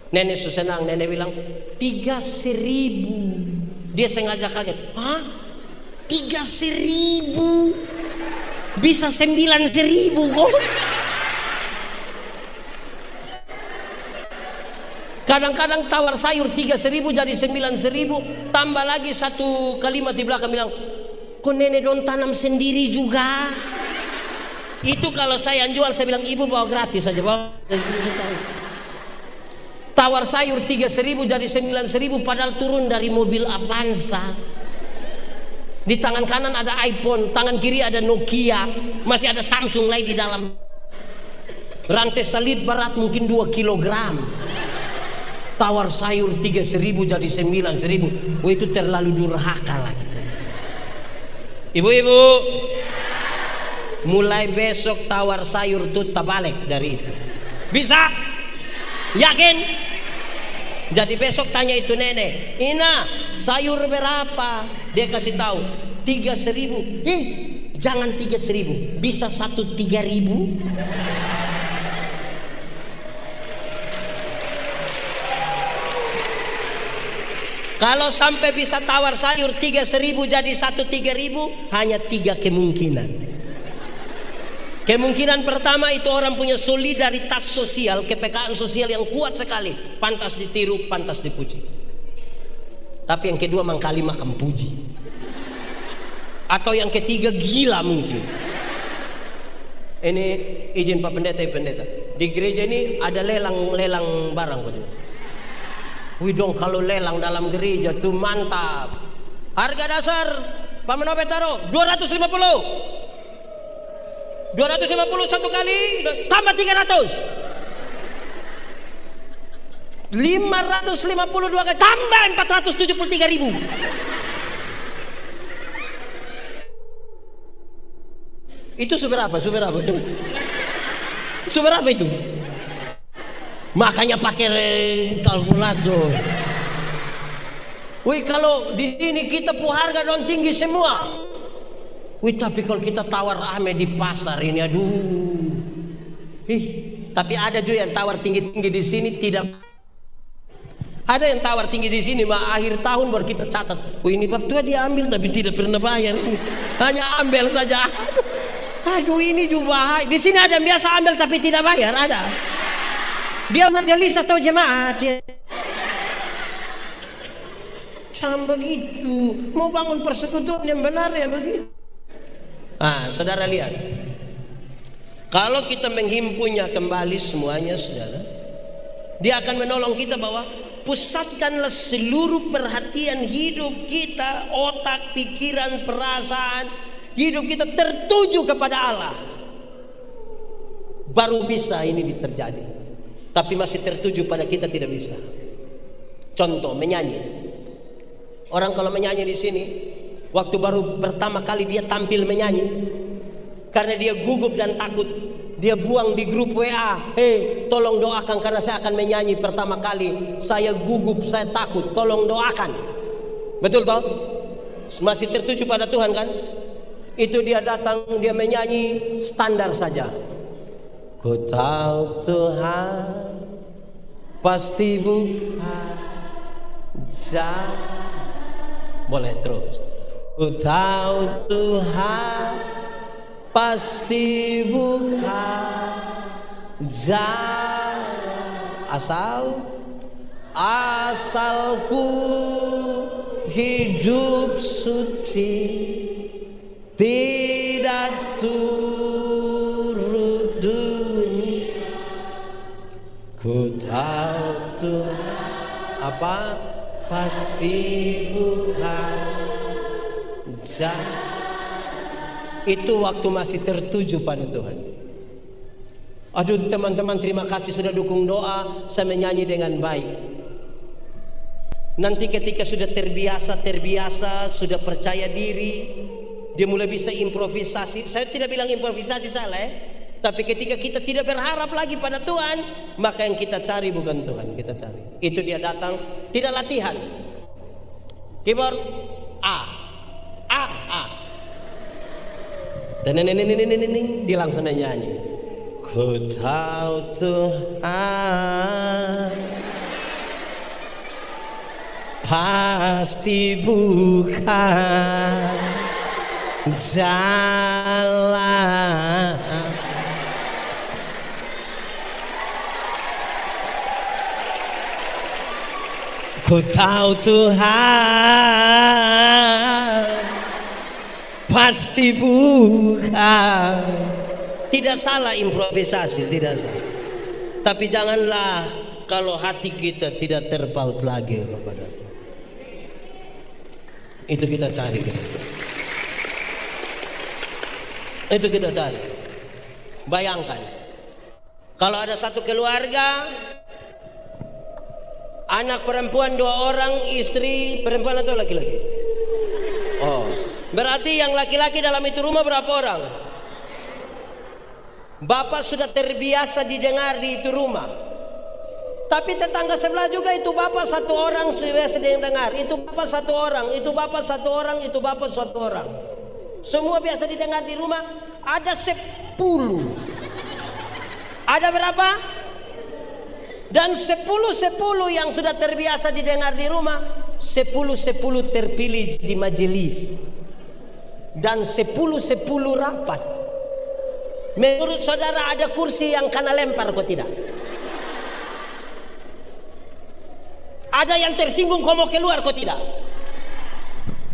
A: Nenek senang, nenek bilang 3.000. Dia sengaja kaget. Hah? 3.000? 3.000 bisa 9.000 kok. Kadang-kadang tawar sayur 3.000 jadi 9.000, tambah lagi satu kalimat di belakang bilang, kok nenek don tanam sendiri juga. Itu kalau saya yang jual, saya bilang ibu bawa gratis saja, bawa. Tawar sayur 3.000 jadi 9.000 padahal turun dari mobil Avanza. Di tangan kanan ada iPhone, tangan kiri ada Nokia, masih ada Samsung lain di dalam. Rantai salib berat mungkin 2 kilogram. Tawar sayur 3.000 jadi 9.000. Wah, itu terlalu durhaka lah kita. Ibu-ibu, mulai besok tawar sayur tuh terbalik dari itu. Bisa? Yakin? Jadi besok tanya itu nenek, Ina sayur berapa? Dia kasih tahu 3.000. Jangan 3.000, bisa 3.000. Kalau sampai bisa tawar sayur 3.000 jadi 3.000, hanya 3 kemungkinan. Kemungkinan pertama itu orang punya solidaritas sosial, kepekaan sosial yang kuat sekali, pantas ditiru, pantas dipuji. Tapi yang kedua mangkali makan puji. Atau yang ketiga gila mungkin. Ini izin Pak Pendeta, Pendeta. Di gereja ini ada lelang barang kok. Wih dong, kalau lelang dalam gereja tuh mantap. Harga dasar Pak Menope taruh 250. 250 satu kali tambah 300. 552 kali tambah 473.000. Itu seberapa? Seberapa itu? Makanya pakai kalkulator. Wih, kalau di sini kita harga dong tinggi semua. Wih, tapi kalau kita tawar ame di pasar ini, aduh. Tapi ada juga yang tawar tinggi-tinggi di sini tidak. Ada yang tawar tinggi di sini, akhir tahun baru kita catat. Wih, ini bab tua dia ambil tapi tidak pernah bayar. Hanya ambil saja. Aduh, ini juga di sini ada yang biasa ambil tapi tidak bayar, ada. Dia majelis atau jemaat dia. Jangan begitu. Mau bangun persekutuan yang benar ya begitu. Saudara lihat, kalau kita menghimpunnya kembali semuanya, saudara, dia akan menolong kita bahwa pusatkanlah seluruh perhatian hidup kita, otak, pikiran, perasaan, hidup kita tertuju kepada Allah. Baru bisa ini terjadi. Tapi masih tertuju pada kita tidak bisa. Contoh, menyanyi. Orang kalau menyanyi di sini, waktu baru pertama kali dia tampil menyanyi, karena dia gugup dan takut, dia buang di grup WA, tolong doakan karena saya akan menyanyi pertama kali, saya gugup, saya takut, tolong doakan. Betul toh? Masih tertuju pada Tuhan kan? Itu dia datang, dia menyanyi standar saja. Ku tahu Tuhan pasti bukan jalan. Boleh terus. Ku tahu Tuhan pasti bukan jalan, asalku hidup suci, tidak turut dunia. Ku tahu Tuhan pasti bukan jalan. Itu waktu masih tertuju pada Tuhan. Aduh teman-teman, terima kasih sudah dukung doa, saya menyanyi dengan baik. Nanti ketika sudah terbiasa, sudah percaya diri, dia mulai bisa improvisasi. Saya tidak bilang improvisasi salah tapi ketika kita tidak berharap lagi pada Tuhan, maka yang kita cari bukan Tuhan, kita cari. Itu dia datang, tidak latihan. Keyboard A. Dan dia langsung nyanyi. Ku tahu Tuhan pasti bukan salah. Ku tahu Tuhan pasti bukan. Tidak salah improvisasi, tidak salah. Tapi janganlah kalau hati kita tidak terpaut lagi kepada Tuhan. Itu kita cari. Itu kita cari. Bayangkan kalau ada satu keluarga, anak perempuan 2 orang, istri perempuan atau laki-laki? Oh, berarti yang laki-laki dalam itu rumah berapa orang? Bapak sudah terbiasa didengar di itu rumah. Tapi tetangga sebelah juga itu bapak 1 orang biasa didengar. Itu bapak 1 orang, itu bapak 1 orang, itu bapak 1 orang. Semua biasa didengar di rumah. Ada 10. Ada berapa? Dan 10 yang sudah terbiasa didengar di rumah, 10 terpilih di majelis, dan 10 rapat. Menurut saudara ada kursi yang kena lempar kok tidak? Ada yang tersinggung kok mau keluar kok tidak?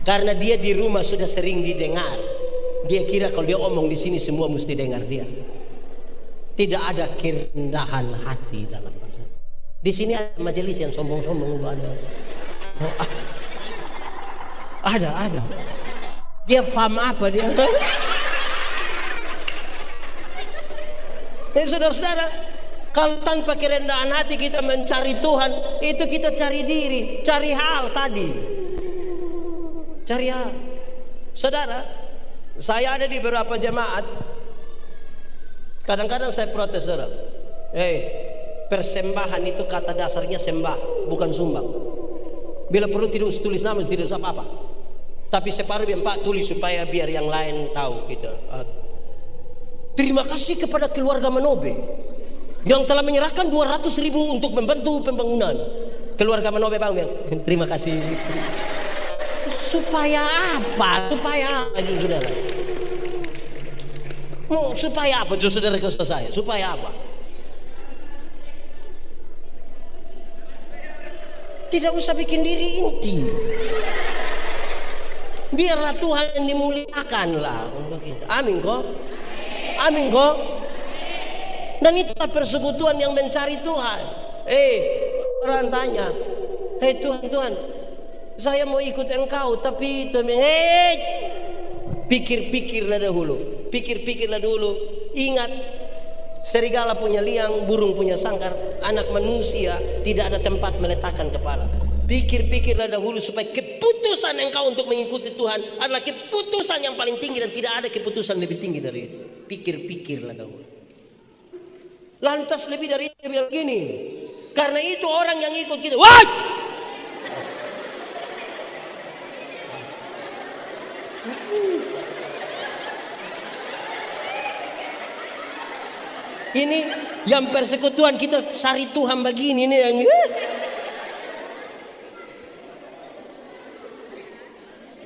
A: Karena dia di rumah sudah sering didengar. Dia kira kalau dia omong di sini semua mesti dengar dia. Tidak ada kerendahan hati dalam bahasa. Di sini ada majelis yang sombong-sombong ada. Ada. Dia faham apa dia? Saudara-saudara, kalau tanpa kerendahan hati kita mencari Tuhan, itu kita cari diri, cari hal tadi. Cari hal. Saudara, saya ada di beberapa jemaat. Kadang-kadang saya protes, saudara. Persembahan itu kata dasarnya sembah, bukan sumbang. Bila perlu tidak usah tulis nama, tidak usah apa-apa. Tapi separuh biar Pak tulis supaya biar yang lain tahu kita. Terima kasih kepada keluarga Manobe yang telah menyerahkan 200.000 untuk membantu pembangunan. Keluarga Manobe bang, terima kasih. Supaya apa? Supaya apa lagi saudara? Supaya apa saudara kesal saya? Supaya apa? Tidak usah bikin diri inti. Biarlah Tuhan yang dimuliakan lah untuk kita. Amin kok. Amin kok. Dan itulah persekutuan yang mencari Tuhan. Orang tanya, Tuhan, saya mau ikut Engkau, tapi pikir-pikirlah dahulu. Pikir-pikirlah dulu. Ingat, serigala punya liang, burung punya sangkar, anak manusia tidak ada tempat meletakkan kepala. Pikir-pikirlah dahulu supaya keputusan engkau untuk mengikuti Tuhan adalah keputusan yang paling tinggi dan tidak ada keputusan lebih tinggi dari itu. Pikir-pikirlah dahulu. Lantas lebih dari itu dia bilang begini, karena itu orang yang ikut kita, wah! Ini yang persekutuan kita cari Tuhan begini nih yang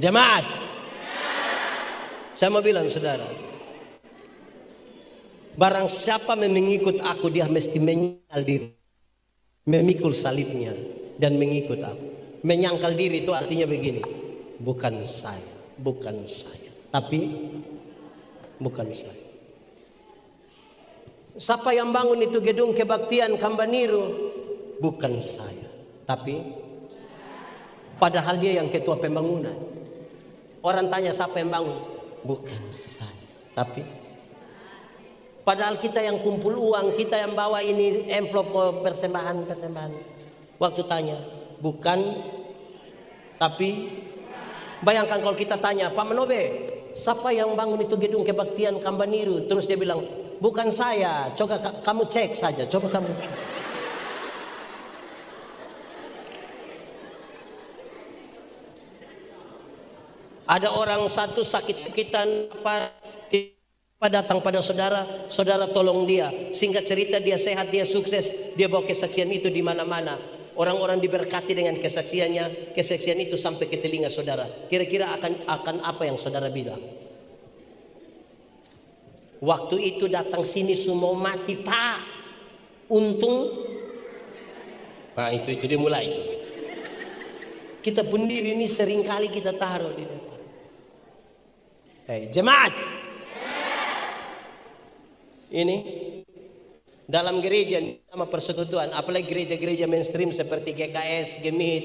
A: jemaat. Saya mau bilang saudara, barang siapa mengikut aku dia mesti menyangkal diri, memikul salibnya dan mengikut aku. Menyangkal diri itu artinya begini, bukan saya, tapi bukan saya. Siapa yang bangun itu gedung kebaktian Kambaniru? Bukan saya, tapi padahal dia yang ketua pembangunan. Orang tanya siapa yang bangun? Bukan saya, tapi padahal kita yang kumpul uang, kita yang bawa ini envelope persembahan. Waktu tanya, bukan, tapi bayangkan kalau kita tanya, Pak Manobe, siapa yang bangun itu gedung kebaktian Kambaniru? Terus dia bilang, bukan saya. Coba kamu cek saja. Coba kamu. Ada orang satu sakit-sakitan apa datang pada saudara tolong dia. Singkat cerita dia sehat, dia sukses, dia bawa kesaksian itu di mana-mana. Orang-orang diberkati dengan kesaksiannya. Kesaksian itu sampai ke telinga saudara. Kira-kira akan apa yang saudara bilang? Waktu itu datang sini semua mati, Pak. Untung. Nah itu dimulai. Kita pendiri ini seringkali kita taruh di depan. Jemaat. Ini dalam gereja nama persekutuan, apalagi gereja-gereja mainstream seperti GKS, Gemit,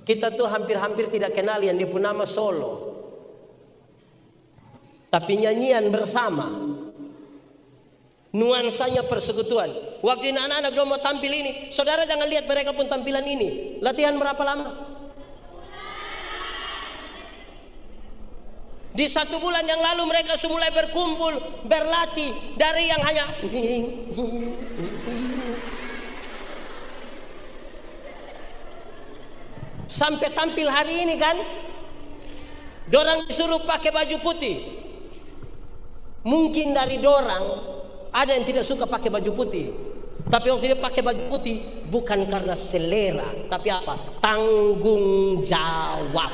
A: kita tuh hampir-hampir tidak kenal yang dia punya nama solo. Tapi nyanyian bersama. Nuansanya persekutuan. Waktu ini anak-anak mau tampil ini, saudara jangan lihat mereka pun tampilan ini. Latihan berapa lama? Di 1 bulan yang lalu mereka mulai berkumpul, berlatih dari yang hanya sampai tampil hari ini kan. Dorang disuruh pakai baju putih. Mungkin dari dorang ada yang tidak suka pakai baju putih. Tapi yang tidak pakai baju putih bukan karena selera, tapi apa? Tanggung jawab.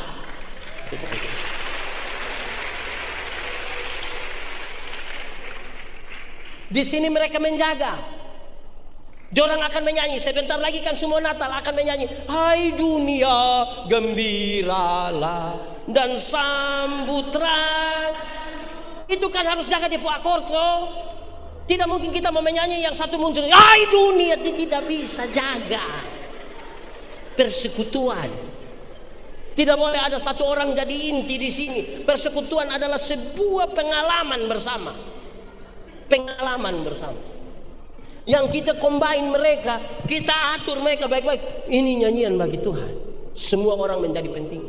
A: Di sini mereka menjaga. Diorang akan menyanyi. Sebentar lagi kan semua Natal akan menyanyi. Hai dunia, gembiralah dan sambutlah. Itu kan harus jaga di akord toh. Tidak mungkin kita mau menyanyi yang satu muncul. Hai dunia, tidak bisa jaga. Persekutuan. Tidak boleh ada satu orang jadi inti di sini. Persekutuan adalah sebuah pengalaman bersama. Pengalaman bersama. Yang kita combine mereka, kita atur mereka baik-baik. Ini nyanyian bagi Tuhan. Semua orang menjadi penting.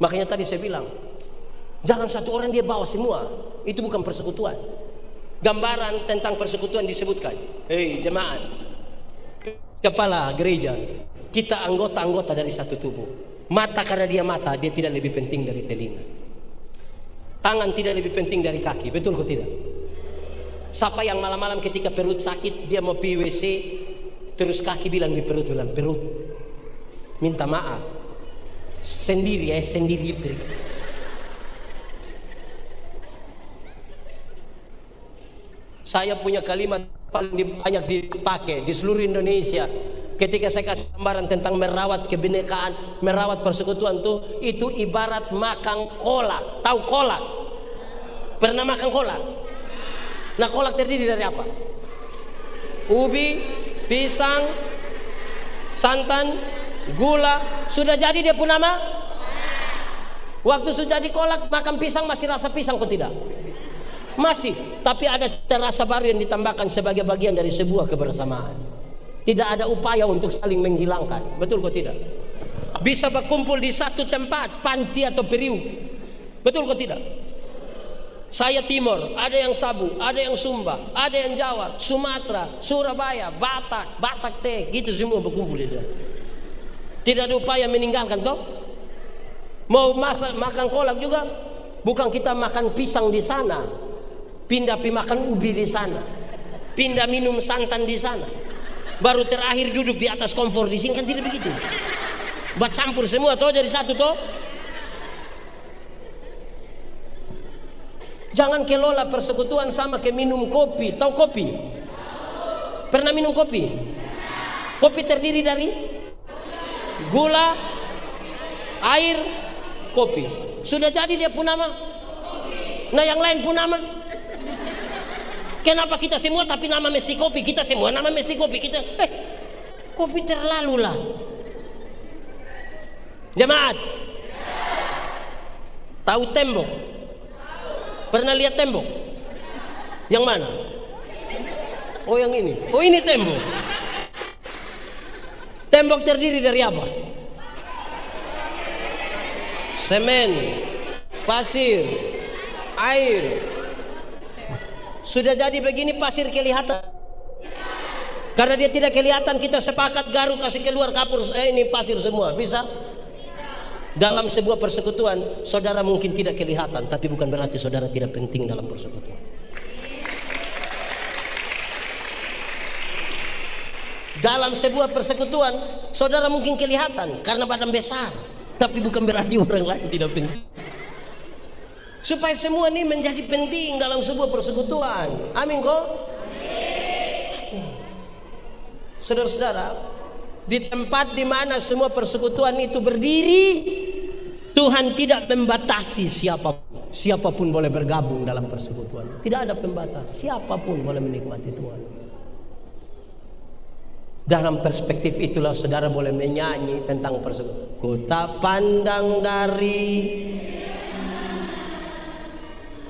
A: Makanya tadi saya bilang, jangan satu orang dia bawa semua. Itu bukan persekutuan. Gambaran tentang persekutuan disebutkan. Hei jemaat, kepala gereja, kita anggota-anggota dari satu tubuh. Mata karena dia mata, dia tidak lebih penting dari telinga. Tangan tidak lebih penting dari kaki, betul kok tidak? Siapa yang malam-malam ketika perut sakit dia mau pergi WC, terus kaki bilang di perut, minta maaf, sendiri pergi. Saya punya kalimat paling banyak dipakai di seluruh Indonesia ketika saya kasih gambaran tentang merawat kebinekaan, merawat persekutuan tuh, itu ibarat makan kolak. Tahu kolak? Pernah makan kolak? Nah kolak terdiri dari apa? Ubi, pisang, santan, gula. Sudah jadi dia pun nama? Waktu sudah jadi kolak, makan pisang masih rasa pisang kok tidak? Masih, tapi ada rasa baru yang ditambahkan sebagai bagian dari sebuah kebersamaan. Tidak ada upaya untuk saling menghilangkan. Betul kok tidak? Bisa berkumpul di satu tempat, Panci atau Periuk. Betul kok tidak? Saya Timur, ada yang Sabu, ada yang Sumba, ada yang Jawa, Sumatera, Surabaya, Batak Teh, gitu semua berkumpul di sana. Tidak ada upaya meninggalkan toh. Mau makan kolak juga, bukan kita makan pisang di sana. Pindah makan ubi di sana, pindah minum santan di sana, baru terakhir duduk di atas kompor di sini, kan tidak begitu. Campur semua toh jadi satu toh. Jangan kelola persekutuan sama kayak minum kopi. Tahu kopi? Pernah minum kopi? Kopi terdiri dari gula, air, kopi. Sudah jadi dia pun nama. Nah yang lain pun nama. Kenapa kita semua tapi nama mesti kopi? Kita semua nama mesti kopi. Kita kopi terlalu lah. Jemaat, tahu tembok? Pernah lihat tembok? Yang mana? Oh yang ini. Oh ini tembok. Tembok terdiri dari apa? Semen, pasir, air. Sudah jadi begini pasir kelihatan. Karena dia tidak kelihatan, kita sepakat garuk kasih keluar kapur, ini pasir semua. Bisa? Dalam sebuah persekutuan, saudara mungkin tidak kelihatan, tapi bukan berarti saudara tidak penting dalam persekutuan. Dalam sebuah persekutuan, saudara mungkin kelihatan karena badan besar, tapi bukan berarti orang lain tidak penting. Supaya semua ini menjadi penting dalam sebuah persekutuan. Amin kok? Saudara-saudara, di tempat di mana semua persekutuan itu berdiri, Tuhan tidak membatasi siapapun. Siapapun boleh bergabung dalam persekutuan. Tidak ada pembatas. Siapapun boleh menikmati Tuhan. Dalam perspektif itulah saudara boleh menyanyi tentang persekutuan. Ku tak pandang dari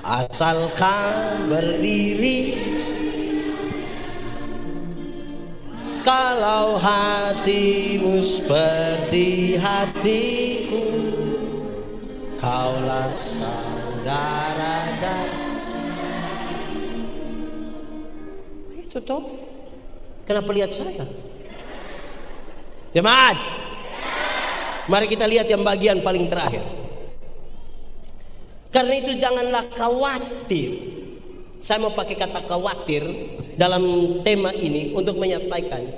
A: asalkan berdiri, kalau hatimu seperti hatiku, kaulah saudara dan itu toh. Kenapa lihat saya? Jemaat, mari kita lihat yang bagian paling terakhir. Karena itu janganlah khawatir. Saya mau pakai kata khawatir dalam tema ini untuk menyampaikan,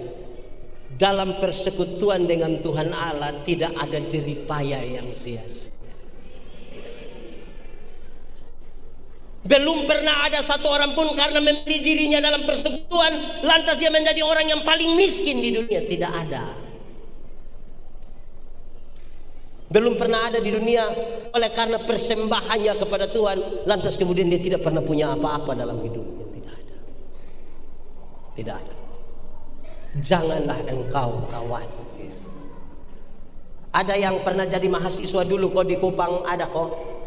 A: dalam persekutuan dengan Tuhan Allah tidak ada jeripaya yang sia-sia. Belum pernah ada satu orang pun karena memberi dirinya dalam persekutuan lantas dia menjadi orang yang paling miskin di dunia. Tidak ada. Belum pernah ada di dunia oleh karena persembahannya kepada Tuhan lantas kemudian dia tidak pernah punya apa-apa dalam hidupnya. Tidak ada. Tidak ada. Janganlah engkau khawatir. Ada yang pernah jadi mahasiswa dulu kok di Kupang, ada kok.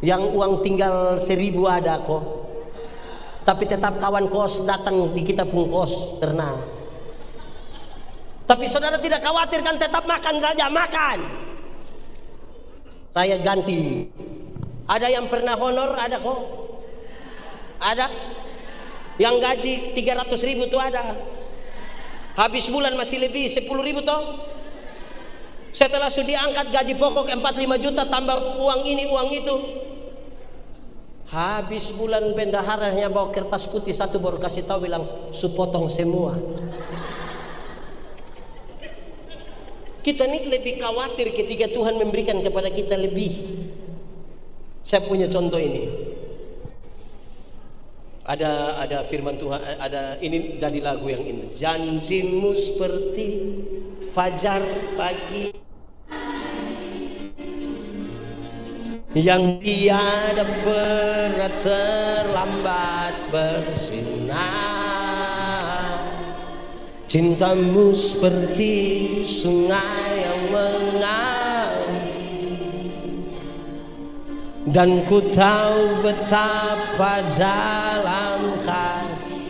A: Yang uang tinggal 1.000 ada kok. Tapi tetap kawan kos datang di kita pun kos ternak. Tapi saudara tidak khawatir kan, tetap makan saja, makan. Saya ganti. Ada yang pernah honor, ada kok. Ada. Yang gaji 300.000 tuh ada. Habis bulan masih lebih 10.000 toh. Setelah sudah diangkat gaji pokok 45 juta tambah uang ini uang itu. Habis bulan bendaharanya bawa kertas putih satu baru kasih tahu bilang supotong semua. Kita ini lebih khawatir ketika Tuhan memberikan kepada kita lebih. Saya punya contoh ini. Ada firman Tuhan, ada ini jadi lagu yang ini. Janjimu seperti fajar pagi yang tiada pernah terlambat bersinar. Cintamu seperti sungai yang mengalir, dan ku tahu betapa dalam kasih.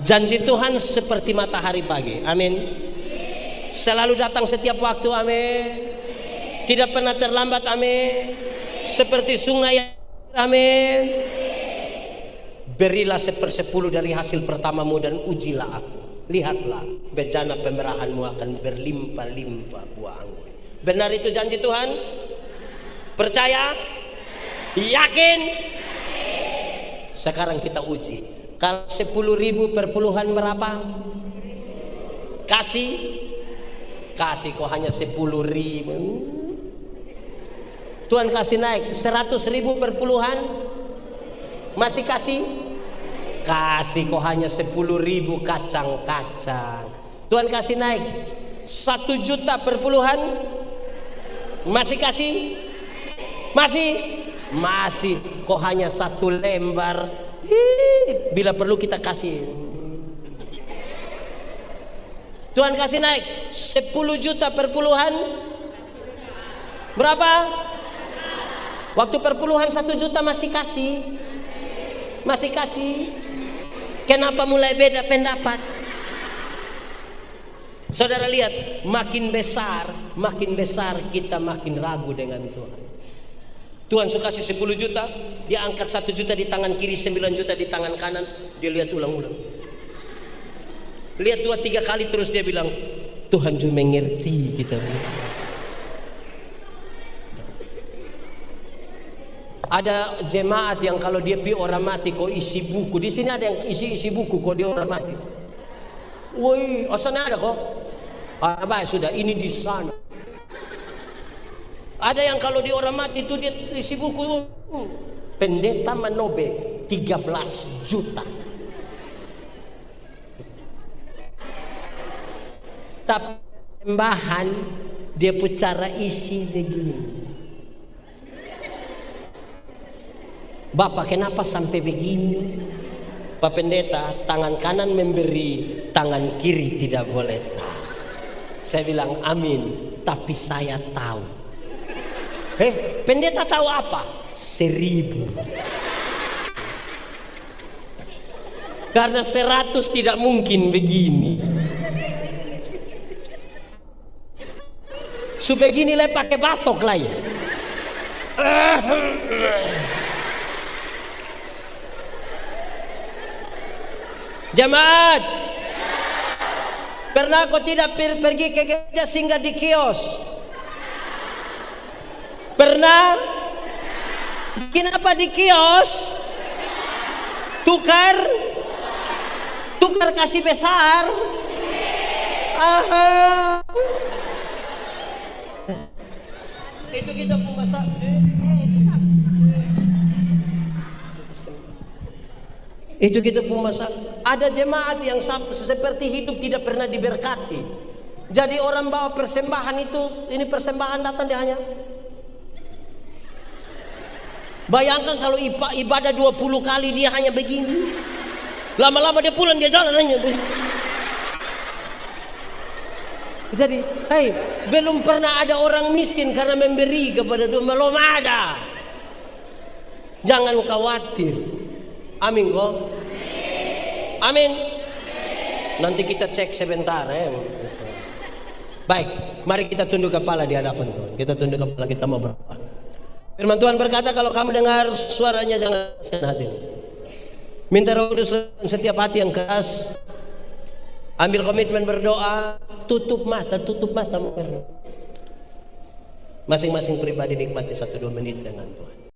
A: Janji Tuhan seperti matahari pagi, amin. Selalu datang setiap waktu, amin. Tidak pernah terlambat, amin. Seperti sungai, amin. Berilah 1/10 dari hasil pertamamu dan ujilah aku. Lihatlah, bejana pemerahanmu akan berlimpah-limpah buah anggur. Benar itu janji Tuhan? Percaya? Yakin? Sekarang kita uji. Kalau 10.000 per puluhan berapa? Kasih kok hanya 10.000. Tuhan kasih naik 100.000 per puluhan, masih kasih kok hanya 10.000 kacang-kacang. Tuhan kasih naik 1 juta per puluhan, masih kasih, masih kok hanya 1 lembar. Bila perlu kita kasih. Tuhan kasih naik 10 juta per puluhan, berapa? Waktu perpuluhan 1 juta masih kasih. Kenapa mulai beda pendapat? Saudara lihat, makin besar kita makin ragu dengan Tuhan. Tuhan suka kasih 10 juta, dia angkat 1 juta di tangan kiri, 9 juta di tangan kanan, dia lihat ulang-ulang. Lihat 2-3 kali terus dia bilang, Tuhan juga mengerti kita. Ada jemaat yang kalau dia pi orang mati kok isi buku. Di sini ada yang isi buku kok dia orang mati. Woi, sana ada kok. Baik sudah, ini di sana. Ada yang kalau di orang mati itu dia isi buku, pendeta Manobe 13 juta. Tapi sembahan dia pucara isi begini. Bapak kenapa sampai begini? Pak Pendeta, tangan kanan memberi, tangan kiri tidak boleh tahu. Saya bilang amin, tapi saya tahu. Pendeta tahu apa? 1000. Karena 100 tidak mungkin begini. Sebegini lah pakai batok lah ya. Jemaat, pernah kau tidak pergi ke gereja singgah di kios? Pernah? Kenapa di kios? Tukar kasih besar. Aha. Itu kita pemasak. Itu kita pemasak. Ada jemaat yang seperti hidup tidak pernah diberkati. Jadi orang bawa persembahan itu, ini persembahan datang dia hanya. Bayangkan kalau ibadah 20 kali dia hanya begini. Lama-lama dia pulang dia jalan hanya begini. Jadi, belum pernah ada orang miskin karena memberi kepada Tuhan. Belum ada. Jangan khawatir. Amin kok. Amin. Nanti kita cek sebentar ya. Baik, mari kita tunduk kepala di hadapan Tuhan. Kita tunduk kepala, kita mau berdoa. Firman Tuhan berkata, kalau kamu dengar suaranya jangan senang hati. Minta Roh Kudus setiap hati yang keras. Ambil komitmen berdoa. Tutup mata. Masing-masing pribadi nikmati 1-2 menit dengan Tuhan.